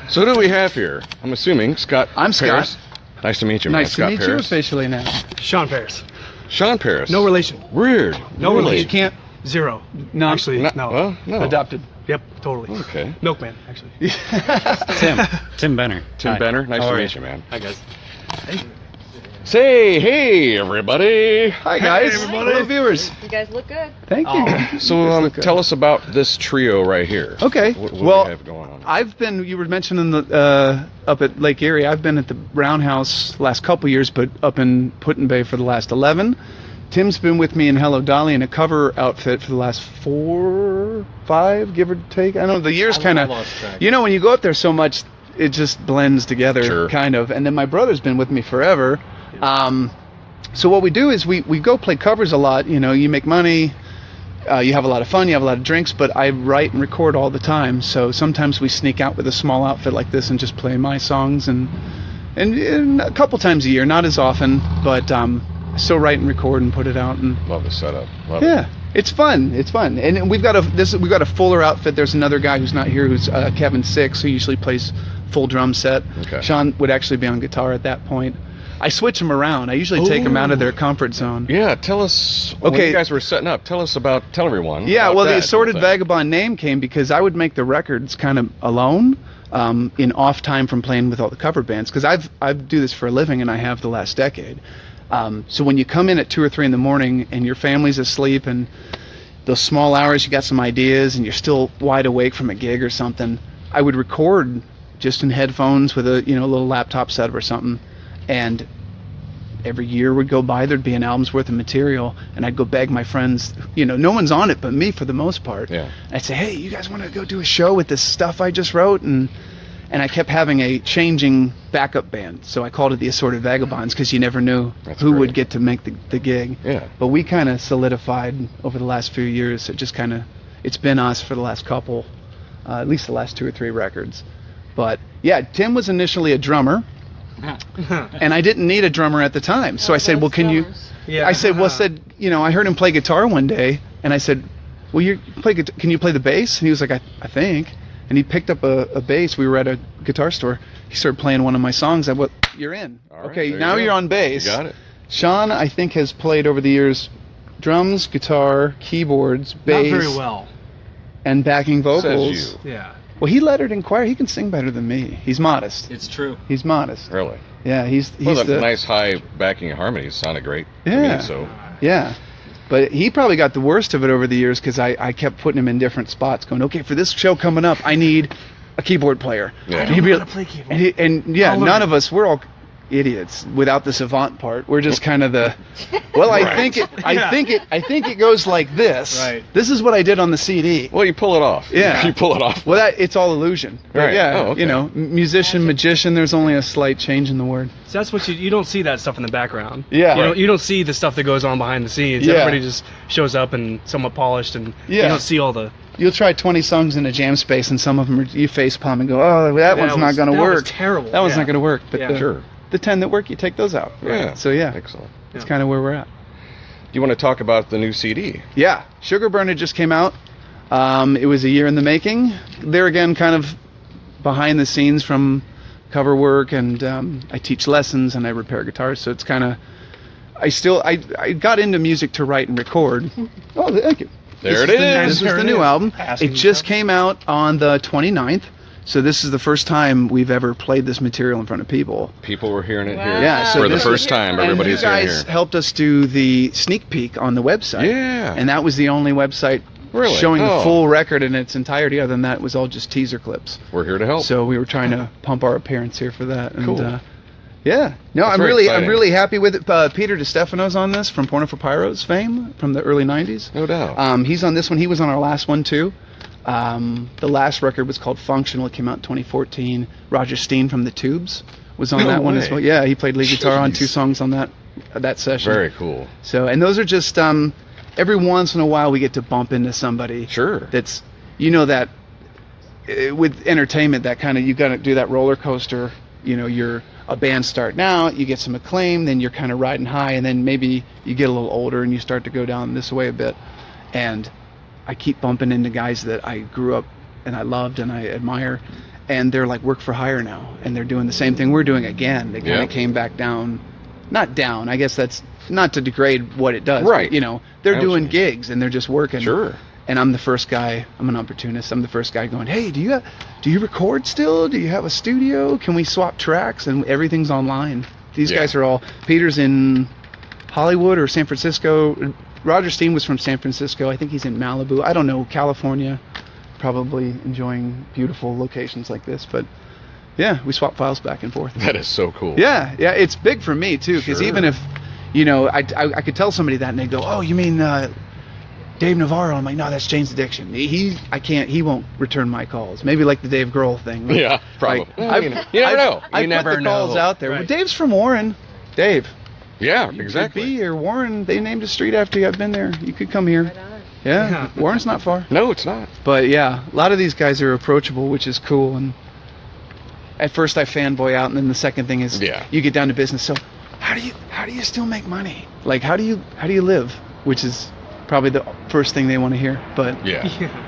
So who do we have here? I'm assuming Scott. I'm Paris. Scott. Nice to meet you, man. Nice to Scott meet you Paris. officially now. Sean Paris. Sean Paris. No relation. Weird. No Really? relation. You can't. Zero. No. Actually, Not- no. well, no. Adopted. Yep, totally. Okay. Milkman, actually. Tim Benner. Tim Hi. Benner. Nice How to are meet you? you, man. Hi, guys. Say, hey, everybody. Hi guys. everybody. Hello viewers. You guys look good. Thank you. So tell us about this trio right here. Okay. What do Well, we have going on? I've been. You were mentioning the up at Lake Erie. I've been at the Roundhouse the last couple years, but up in Put-in Bay for the last 11. Tim's been with me in Hello Dolly in a cover outfit for the last 4, 5, give or take. I don't know. The years kind of. You know, when you go up there so much, it just blends together, Sure. kind of. And then my brother's been with me forever. So what we do is we go play covers a lot. You know, you make money. You have a lot of fun, you have a lot of drinks, but I write and record all the time. So sometimes we sneak out with a small outfit like this and just play my songs, and a couple times a year, not as often, but I still write and record and put it out. And Love the setup. Love yeah, it. it's fun. It's fun, and we've got a fuller outfit. There's another guy who's not here, who's Kevin Six, who usually plays full drum set. Okay. Sean would actually be on guitar at that point. I switch them around. I usually take them out of their comfort zone. Yeah, tell us. When Okay. you guys were setting up, tell everyone. Yeah, about well, the that Assorted whole thing. Vagabond name came because I would make the records kind of alone, in off time from playing with all the cover bands. Because I do this for a living, and I have the last decade. So when you come in at 2 or 3 in the morning and your family's asleep, and those small hours you got some ideas, and you're still wide awake from a gig or something, I would record just in headphones with a little laptop setup or something, and every year would go by, there'd be an album's worth of material, and I'd go beg my friends, no one's on it but me for the most part. Yeah. I'd say, hey, you guys want to go do a show with this stuff I just wrote? And I kept having a changing backup band, so I called it the Assorted Vagabonds, because you never knew That's who great. would get to make the gig. Yeah. But we kind of solidified over the last few years. It just kind of, it's been us for the last couple, at least the last 2 or 3 records. But yeah, Tim was initially a drummer, and I didn't need a drummer at the time. So I said, well, can you? Yeah. I said, I heard him play guitar one day, and I said, well, can you play the bass? And he was like, I think. And he picked up a bass. We were at a guitar store. He started playing one of my songs. I went, you're in. All right, Okay, there now you go. you're on bass. You got it. Sean, I think, has played over the years drums, guitar, keyboards, Not bass, very well. and backing vocals. Says you. Yeah. Well, he lettered in choir. He can sing better than me. He's modest. It's true. He's modest. Really? Yeah, he's Well, the the nice high backing harmonies sounded great. Yeah. So yeah. But he probably got the worst of it over the years, because I kept putting him in different spots, going, okay, for this show coming up, I need a keyboard player. Yeah. I And don't he'd be know like- how to play keyboard. And yeah, I'll learn. none of us, we're all idiots without the savant part. We're just kind of the, well, I Right. think Yeah. I think it goes like this. Right. This is what I did on the CD. well, you pull it off. Yeah. You pull it off. Well, it's all illusion. But Right. yeah, Oh, okay. musician, magician, there's only a slight change in the word. So that's what you don't see that stuff in the background. Yeah. You don't see the stuff that goes on behind the scenes. Yeah. Everybody just shows up and somewhat polished, and Yeah. you don't see all the. You'll try 20 songs in a jam space, and some of them you face palm and go, oh, that one's not going to That was work. terrible. That one's Yeah. not going to work. But Yeah. Sure. the 10 that work, you take those out. Yeah. So yeah, Excellent. that's Yeah. kind of where we're at. You want to talk about the new CD? Yeah, Sugar Burner just came out. It was a year in the making. There again, kind of behind the scenes from cover work, and I teach lessons and I repair guitars. So it's kind of, I got into music to write and record. Oh, thank you. There it This is. was the new album. It just came out on the 29th. So this is the first time we've ever played this material in front of people. People were hearing it Wow. here. Yeah, so for the this first is- time, And everybody's you hearing guys here. helped us do the sneak peek on the website. Yeah. And that was the only website Really? showing Oh. the full record in its entirety. Other than that, it was all just teaser clips. We're here to help. So we were trying to pump our appearance here for that. And, Cool. yeah. No, That's I'm very really exciting. happy with it. Peter DiStefano's on this from Porno for Pyros fame from the early 90s. No doubt. He's on this one. He was on our last one too. The last record was called Functional. It came out in 2014. Roger Steen from the Tubes was on No that one way. as well. Yeah, he played lead guitar on Jeez. 2 songs on that session. Very cool. So, and those are just every once in a while we get to bump into somebody Sure. that's, that with entertainment, that kind of, you got to do that roller coaster. You're a band starting out, you get some acclaim, then you're kind of riding high, and then maybe you get a little older and you start to go down this way a bit. And I keep bumping into guys that I grew up and I loved and I admire, and they're like work for hire now, and they're doing the same thing we're doing again. They kind of came back down, not down. I guess that's not to degrade what it does. Right. But, you know, they're doing gigs and they're just working. Sure. And I'm the first guy. I'm an opportunist. I'm the first guy going, hey, do you record still? Do you have a studio? Can we swap tracks? And everything's online. These guys are all. Peter's in Hollywood or San Francisco. Roger Steen was from San Francisco. I think he's in Malibu. I don't know, California. Probably enjoying beautiful locations like this. But yeah, we swap files back and forth. That is so cool. Yeah, it's big for me too. Because even if, you know, I could tell somebody that and they go, oh, you mean Dave Navarro? I'm like, no, that's Jane's Addiction. He won't return my calls. Maybe like the Dave Grohl thing. Yeah, probably. Like, you never know. I put the calls out there. Right. Well, Dave's from Warren. Dave. Yeah, You exactly. could be here. Warren, they named a street after you. I've been there. You could come here. Right on. Yeah, Warren's not far. No, it's not. But yeah, a lot of these guys are approachable, which is cool. And at first I fanboy out, and then the second thing is you get down to business. So how do you still make money? Like how do you live? Which is probably the first thing they want to hear. But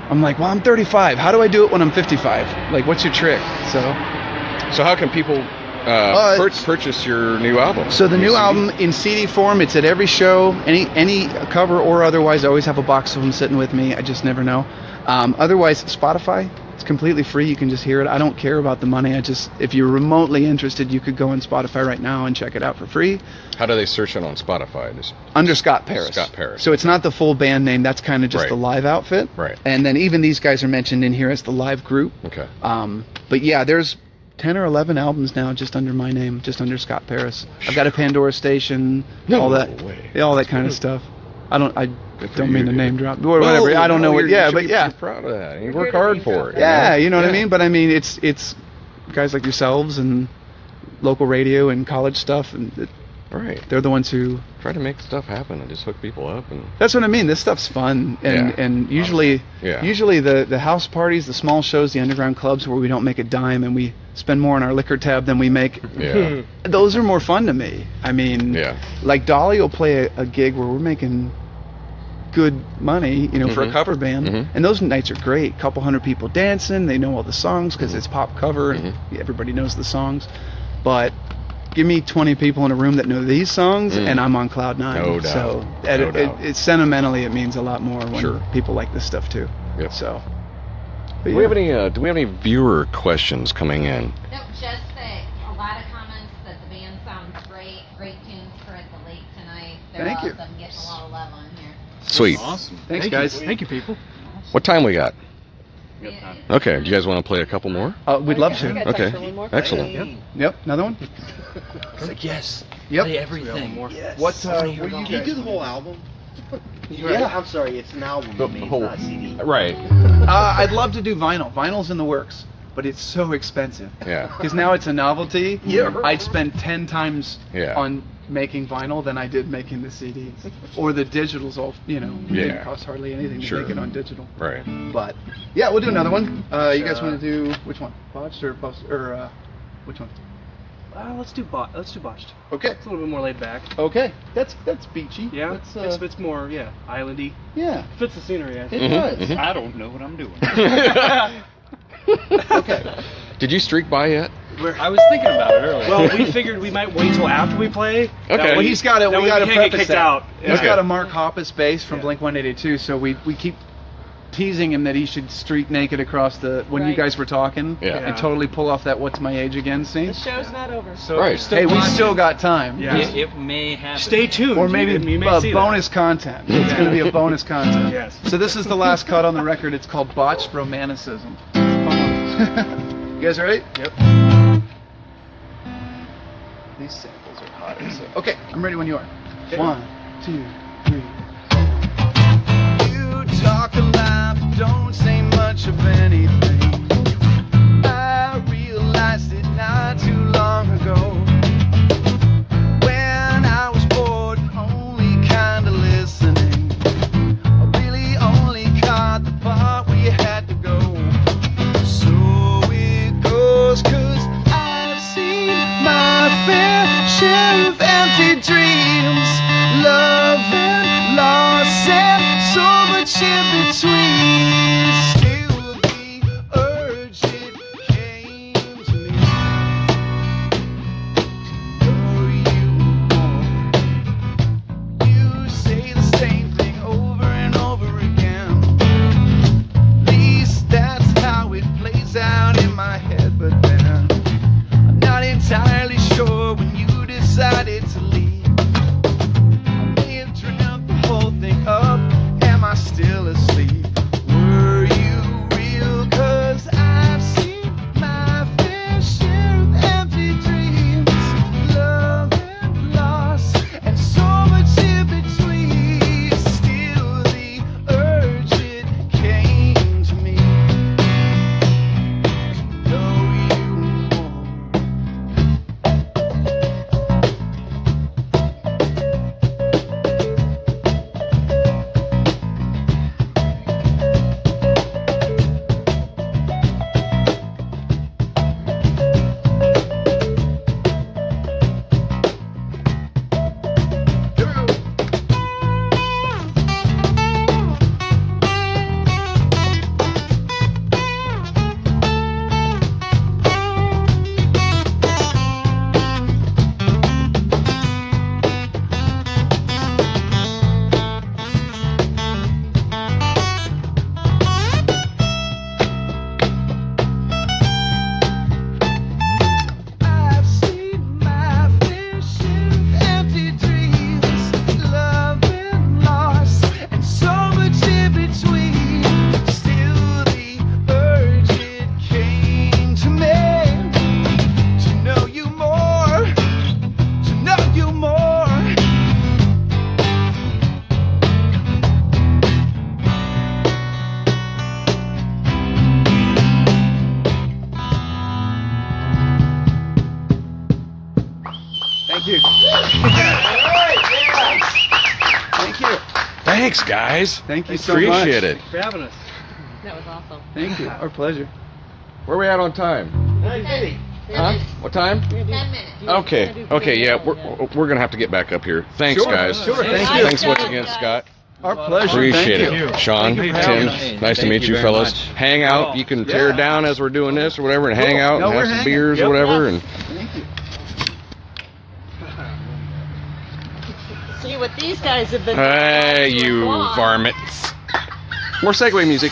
I'm like, well, I'm 35. How do I do it when I'm 55? Like, what's your trick? So how can people purchase your new album? So the new album in CD form, it's at every show, any cover or otherwise. I always have a box of them sitting with me. I just never know. Otherwise, Spotify, it's completely free. You can just hear it. I don't care about the money. If you're remotely interested, you could go on Spotify right now and check it out for free. How do they search it on Spotify? Under Scott Paris. Scott Paris. So it's not the full band name. That's kind of just the live outfit. Right. And then even these guys are mentioned in here as the live group. Okay. But yeah, there's 10 or 11 albums now just under my name, just under Scott Paris. I've got a Pandora station, all that kind of stuff. I don't mean to name drop or whatever. I don't know what. Yeah, but yeah, you're proud of that. You work hard for it. Yeah, you know what I mean. But I mean, it's guys like yourselves and local radio and college stuff, and they're the ones who try to make stuff happen and just hook people up. And that's what I mean. This stuff's fun, and usually the house parties, the small shows, the underground clubs where we don't make a dime and we spend more on our liquor tab than we make. Yeah. Those are more fun to me. I mean, like Dolly will play a gig where we're making good money, you know, for a cover band, and those nights are great. Couple hundred people dancing. They know all the songs because it's pop cover, and everybody knows the songs. But give me 20 people in a room that know these songs, and I'm on cloud nine. No doubt. So It sentimentally, it means a lot more when people like this stuff too. Yep. So. Do we have any viewer questions coming in? No, just that a lot of comments that the band sounds great. Great tunes for at the lake tonight. They're Thank you. awesome. Getting a lot of love on here. Sweet. Awesome. Thanks, guys. Thank you, people. What time we got? Yeah. Okay. Do you guys want to play a couple more? We'd love I to. got time Okay. for one more. Excellent. Yep. Another one. It's like, yes. Yep. Play everything. Yes. What Can you do the whole album? Yeah. I'm sorry, it's an album. The to me, it's whole- not a CD. Right. I'd love to do vinyl. Vinyl's in the works, but it's so expensive. Yeah. Because now it's a novelty. Yeah. I'd spend 10 times Yeah. on making vinyl than I did making the CDs. Or the digitals all, you know, Yeah. didn't cost hardly anything to Sure. make it on digital. Right. But, yeah, we'll do another one. You guys want to do, which one? Botched or which one? Let's do botched. Okay. It's a little bit more laid back. Okay. That's beachy. Yeah. That's, It's more uh, islandy. yeah. Fits the scenery. I think. It does. I don't know what I'm doing. Okay. Did you streak by yet? I was thinking about it earlier. Well, we figured we might wait till after we play. Okay. Well, he's got to. That We way got to can't get preface kicked that. out. He's Okay. got a Mark Hoppus bass from Yeah. Blink-182, so we keep teasing him that he should streak naked across the when you Right. guys were talking, Yeah. and totally pull off that "What's my age again" scene. The show's not over. So Right. you're still Hey, we watching. still got time. Yeah. it may happen. Stay tuned. Or maybe you may see that. bonus content. It's going to be a bonus content. Yes. So this is the last cut on the record. It's called Botched Romanticism. You guys ready? Yep. These samples are hot. Okay, I'm ready when you are. 1, 2, 3. You talk a lot, but don't say much of anything. I realized it not too long ago. When I was bored and only kinda listening. I really only caught the part where you had to go. So it goes, 'cause I've seen my fair share of empty dreams, love and loss, and so much in between. Still be Thank you. Thanks, guys. Thank you so much. Appreciate it. For having us. That was awesome. Thank you. Our pleasure. Where are we at on time? Huh? What time? 10 minutes. Okay, yeah, we're gonna have to get back up here. Thanks, guys. Sure, thank you. Thanks once again, Scott. Our pleasure. Appreciate Thank it. you. Sean, Thank you for Tim, having us. nice to Thank meet you you very fellas. much. Hang out. You can tear down as we're doing this or whatever and hang out No, and we're have some hanging. beers Yep. or whatever. And Thank you. See what these guys have been hey, doing you for long. varmints. More segue music.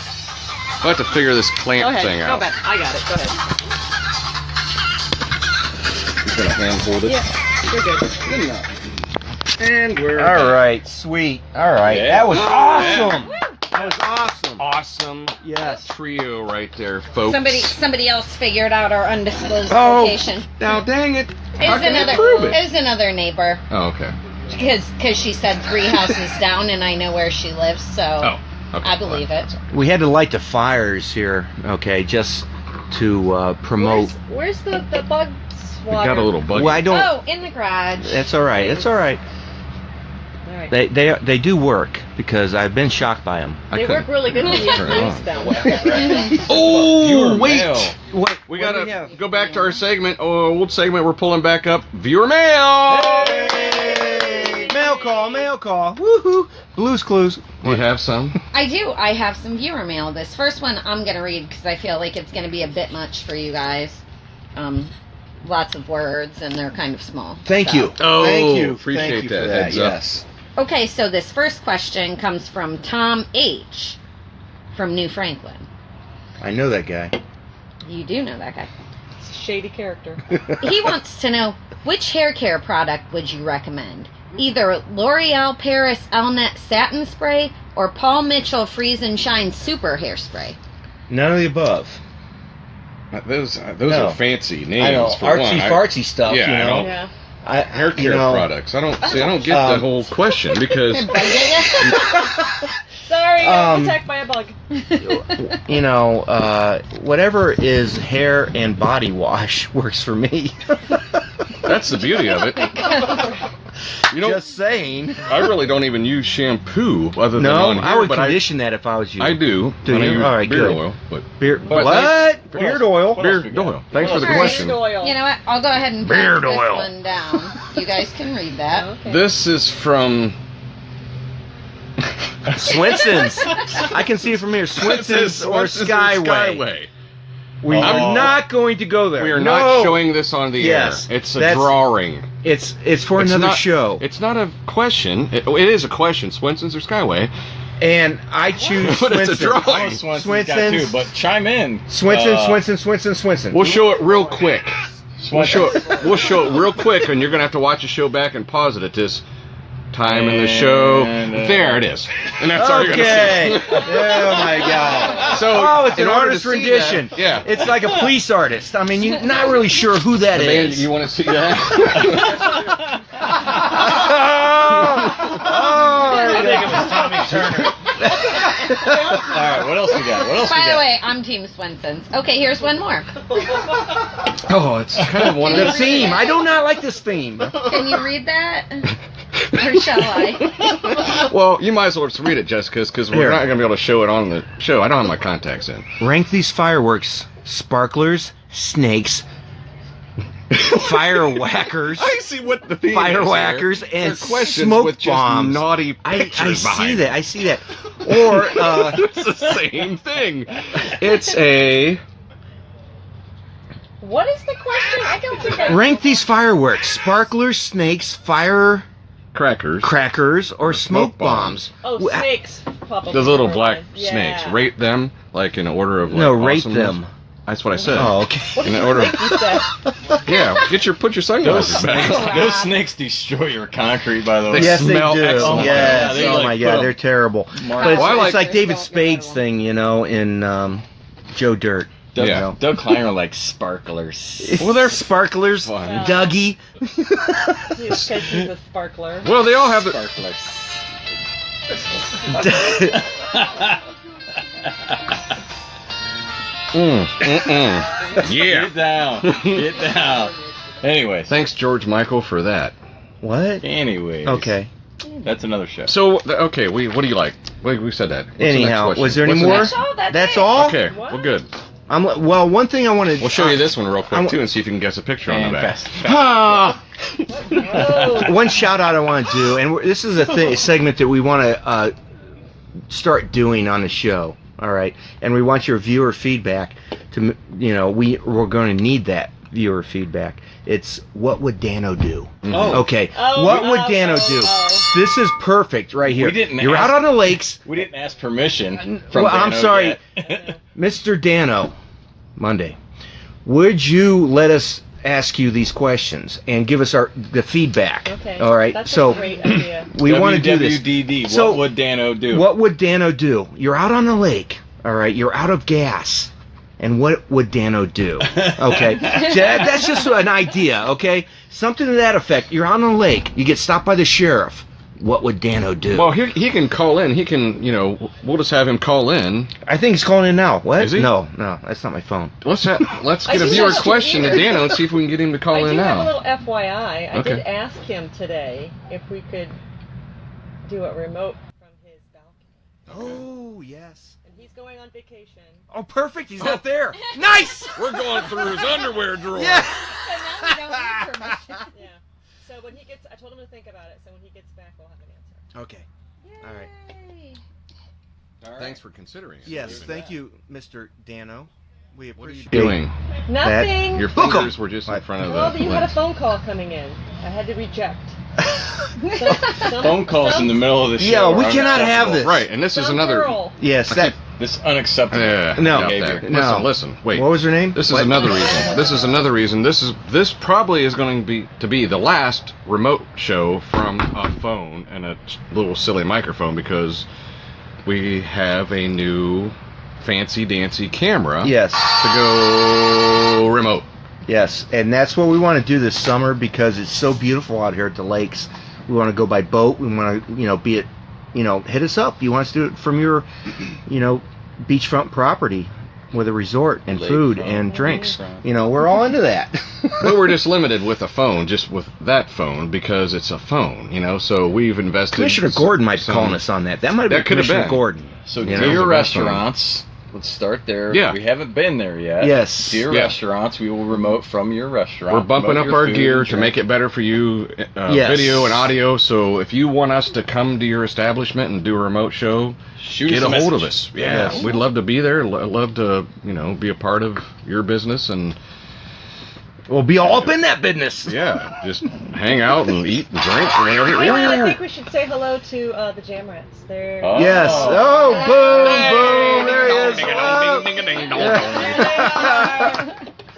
I'll have to figure this Go clamp ahead. thing Go out. back. I got it. Go ahead. He's gonna hand hold it. Yeah, you're good. And we're All right, sweet. All right, Yeah. that was awesome. That was awesome. awesome. Yes. Trio right there, folks. Somebody else figured out our undisclosed Oh, location. now dang it. It How was can I another. prove it? It was another neighbor. Oh, okay. Because she said 3 houses down, and I know where she lives, so Oh, okay. I believe it. We had to light the fires here, okay, just to promote. Where's the bug We swatter? got a little buggy. Well, I don't. Oh, in the garage. That's all right. That's all right. All right. They do work because I've been shocked by them. I They couldn't work really good when you turn it use on. them. Oh, Viewer wait. mail. What? We what do gotta have? go back to our segment, old segment. We're pulling back up. Viewer mail. Hey, mail call, mail call. Woohoo! Blues Clues. Do you have some? I do. I have some viewer mail. This first one I'm going to read because I feel like it's going to be a bit much for you guys. Lots of words, and they're kind of small. Thank so. you. Oh, Thank you. appreciate Thank you that. for that. Heads up. Yes. Okay, so this first question comes from Tom H. from New Franklin. I know that guy. You do know that guy. It's a shady character. He wants to know, which hair care product would you recommend? Either L'Oreal Paris Elnet Satin Spray or Paul Mitchell Freeze and Shine Super Hairspray. None of the above. Those No. are fancy names. I know for artsy one. fartsy stuff. Yeah, you I know. know. Yeah. Hair care you know, products. I don't get the whole question because Sorry, I was attacked by a bug. You know, whatever is hair and body wash works for me. that's the beauty of it. You know, Just saying. I really don't even use shampoo other than No, on here, I would but condition that if I was you. I do. Do And I you? use All right, beard good. oil, but Beard. But What? thanks- Beard oil. beard oil. Thanks for the All right. question. Oil. You know what? I'll go ahead and pass Beard this oil. one down. You guys can read that. Okay. This is from Swenson's. I can see it from here. Swenson's or Skyway. We Oh. are not going to go there. We are No. not showing this on the Yes, air. It's a that's- drawing. It's for It's another not- show, It's not a question. It is a question. Swenson's or Skyway? and I choose But it's a Swenson. drawing. I know Swenson's got Swenson's. two, but chime in. Swenson. We'll show it real quick. We'll show Swenson. it. We'll show it real quick, and you're gonna have to watch the show back and pause it at this time in the show. And, There it is, and that's all you're gonna Okay. see. Oh my God. So, Oh, it's in an order to artist see rendition. that- yeah. It's like a police artist. I mean, you're not really sure who that The band, is. you want to see that? I think it was Tommy Turner. All right, what else we got? What else we By the got? way, I'm Team Swenson's. Okay, here's one more. Oh, it's kind of one of The the theme. I do not like this theme. Can you read that? Or shall I? Well, you might as well just read it, Jessica, because we're Here. not going to be able to show it on the show. I don't have my contacts in. Rank these fireworks: sparklers, snakes, fire whackers. I see what the theme Fire is here. whackers and They're questions smoke with just bombs. naughty I pictures see behind that. them. I see that. Or It's the same thing. It's a What is the question? I don't think I. rank these fireworks: sparklers, snakes, firecrackers, crackers. or smoke bombs. Oh, Wh- snakes. Pop up Those in little my black mind. Yeah. snakes. Rate them like in order of like No, rate awesomeness. them. That's what I said. Oh, okay. What In did you order- think you said? Yeah, put your sunglasses back. Those snakes destroy your concrete, by the way. They Yes, they smell do. excellent. Yes. Yeah, they Oh like my put God, up they're terrible. mark- But it's, Well, I it's like- like David Spade's thing, you know, in Joe Dirt. Doug, Yeah. Doug Kleiner likes sparklers. Well, they're sparklers. fun. Yeah. Dougie. Because he's a sparkler. Well, they all have the. Sparklers. Yeah. Get down. Get down. Anyways. Thanks, George Michael, for that. What? Anyways. Okay. That's another show. So, okay, what do you like? We said that. What's the next Anyhow, question? was there any What's the more? next- That's all? Okay, What? well, good. Well, one thing I wanted. We'll show you this one real quick, I'm- too, and see if you can guess a picture on the back. One shout out I want to do, and this is a segment that we want to start doing on the show. All right, and we want your viewer feedback. We're going to need that viewer feedback. It's what would Dano do? Oh. Okay, what would Dano do? This is perfect right here. You're out on the lakes. We didn't ask permission from Well, I'm Dano sorry, yet. Mr. Dano. Monday, would you let us ask you these questions and give us the feedback? Okay. All right. That's so a great idea. we want to do this. WWDD, So, what would Dano do? What would Dano do? You're out on the lake. All right. You're out of gas. And what would Dano do? Okay. So that's just an idea. Okay. Something to that effect. You're on the lake. You get stopped by the sheriff. What would Dano do? Well, he can call in. He can, we'll just have him call in. I think he's calling in now. What? Is he? No, that's not my phone. Let's get a think viewer that's question to weird. Dano and see if we can get him to call I in do have a now. little FYI. I Okay. did ask him today if we could do a remote from his balcony. Oh, yes. And he's going on vacation. Oh, perfect. He's not there. Nice. We're going through his underwear drawer. Yeah. So now we don't need permission. Yeah. So when he gets, I told him to think about it. So when he gets back, we'll have an answer. Okay. All right. Yay. Thanks for considering it. Yes, thank you, Mr. Dano. We What are you appreciate doing? Nothing. Your Look 'em. fingers were just in front of Well, the you had a lens. phone call coming in. I had to reject. Phone calls in the middle of the show. Yeah, we are cannot have unacceptable. this. Right, and this is Some another. girl. Yes, that. This unacceptable Yeah, No. doubt behavior. that. No. Listen, wait. What was her name? This is What? another reason. This is another reason. This probably is going to be the last remote show from a phone and a little silly microphone because we have a new fancy dancy camera. Yes. To go remote. Yes, and that's what we want to do this summer because it's so beautiful out here at the lakes. We want to go by boat. We want to, be it, hit us up. You want us to do it from your, beachfront property with a resort and food Lakefront. and drinks. Lakefront. We're all into that. But we're just limited with a phone, just with that phone because it's a phone, So we've invested. Commissioner Gordon might be some- calling us on that. That might have That been could have Commissioner been. Gordon. So You know, dear the best restaurants, let's start there. Yeah. We haven't been there yet. Yes. Dear Yeah. restaurants, we will remote from your restaurant. We're bumping Promote up your our food gear and to make it better for you, Yes. video and audio. So if you want us to come to your establishment and do a remote show, Shoot get us a a hold of message. us. Yeah, Yes. we'd love to be there. Love to, be a part of your business and We'll be all up in that business. yeah, just hang out and eat and drink and whatever. I think we should say hello to the Jam Rats. They're Oh. Yes. Oh, boom, boom. There he is.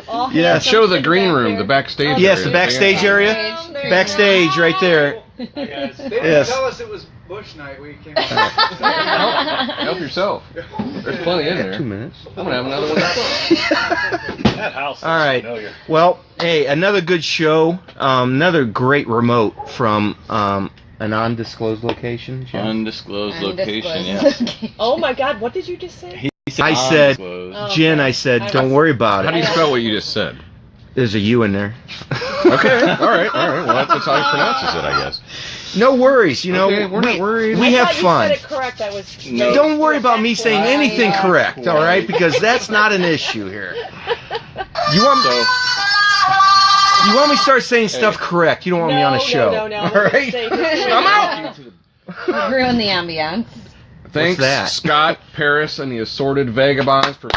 all Yes. handsome Show the sitting green back room, there. the backstage. Yes, area. the backstage area. There you Backstage right there. They didn't Yes. tell us it was Bush night. We came. Help yourself. There's plenty in there. 2 minutes. I'm gonna have another one. That house. All right. Familiar. Well, hey, another good show. Another great remote from an undisclosed location. Jim? Undisclosed location, Undisclosed. yeah. Oh my God! What did you just say? He said I said- undisclosed. Oh. Jen, I said, don't worry about How do you it. spell what you just said? There's a U in there. Okay. All right. Well, that's how he pronounces it, I guess. No worries. Okay, we're not worried. We I have thought fun. You said it correct. I was. No. Don't worry about me saying Right. anything correct, all right? Because that's not an issue here. You want So, me to start saying stuff correct? You don't want me on a show, No. all right? I'm out. Ruin the ambiance. Thanks, that? Scott, Paris, and the Assorted Vagabonds for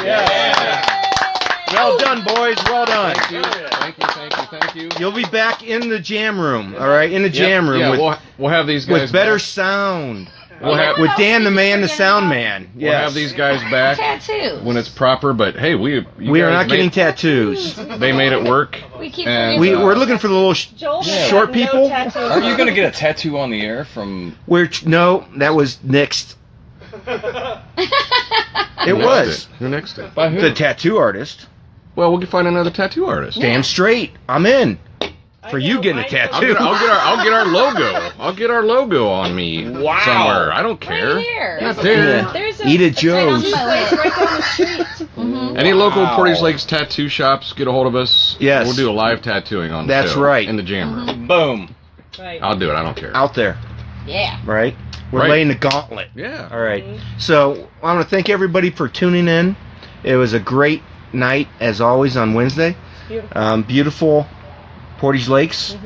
Well done, boys. Well done. Thank you. You'll be back in the jam room, all right? In the jam room Yeah, with, we'll have these guys with better back. sound. We'll have, With Dan the Man, the sound man. we'll have these guys back Tattoo. when it's proper. But hey, We you are guys not getting made- tattoos. They made it work. We keep And, forgetting. We're looking for the little Joel short had people. No tattoos. aren't you going to get a tattoo on the air from... No, that was next. It was. Who next? It? By who? The tattoo artist. Well, we'll find another tattoo artist. Damn straight. I'm in. I For know, you getting a I- tattoo. I'll get our logo. I'll get our logo on me somewhere. I don't care. Right here. Not there. Yeah. There's Eat at Right Joe's. on place right down the street. Mhm. Any local Wow. Portage Lakes tattoo shops, get a hold of us. Yes. We'll do a live tattooing on the That's show right. in the jam room. Boom. Right. I'll do it. I don't care. out there, Yeah. right? We're Right. laying the gauntlet. Yeah. All right. So I want to thank everybody for tuning in. It was a great night, as always, on Wednesday. Beautiful. Beautiful Portage Lakes.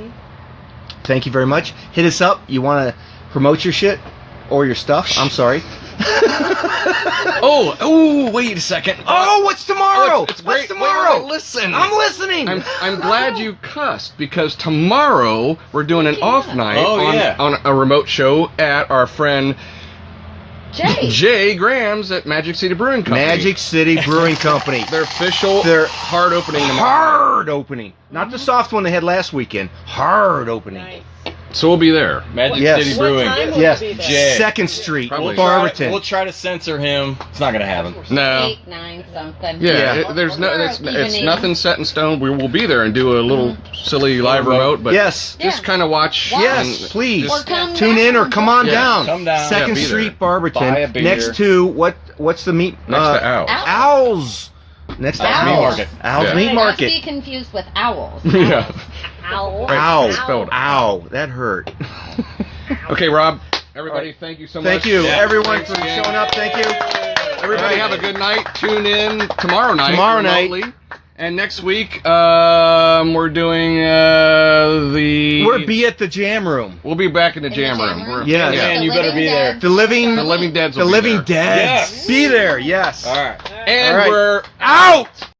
Thank you very much. Hit us up. You want to promote your shit or your stuff? I'm sorry. Oh, wait a second. Oh, what's tomorrow? It's What's great. tomorrow? Wait, listen. I'm listening. I'm glad you cussed because tomorrow we're doing an off night on a remote show at our friend Jay Graham's at Magic City Brewing Company. Magic City Brewing Company. Their official hard opening tomorrow. Hard opening. Not the soft one they had last weekend. Hard opening. Nice. So we'll be there. Magic Yes. City What Brewing. time will Yes. you be there? Jay. 2nd Street, Probably. Barberton. We'll try to censor him. It's not gonna happen. No. 8, 9, something. Yeah, Yeah. there's no, Or it's evening. nothing set in stone. We will be there and do a little silly live remote, but Yes. just Yeah. kind of watch. Yes, and please. Or come Tune in or down. come on Yeah. down. Come down. 2nd Yeah, be Street, Buy a Barberton. beer. Next to what's the meat? Next to Al. Owls. Next to Owls. Owls. Meat market. Owls Yeah. Meat Not to Market. be confused with owls. Yeah. Owl. Right, Ow. spelled Ow. That hurt. Okay, Rob. Everybody, thank you so much. Thank you, Yeah. everyone, for showing up. Thank you. Everybody, have a good night. Tune in tomorrow night. Tomorrow night. remotely. And next week, we're doing We'll be at the Jam Room. We'll be back in the In the jam jam room. room? We're- Yes. yeah. Man, you better be there. The Living The Living Deads. The Will be Living there. Dead. Yes. Be there. Yes. All right. And All right. we're Out.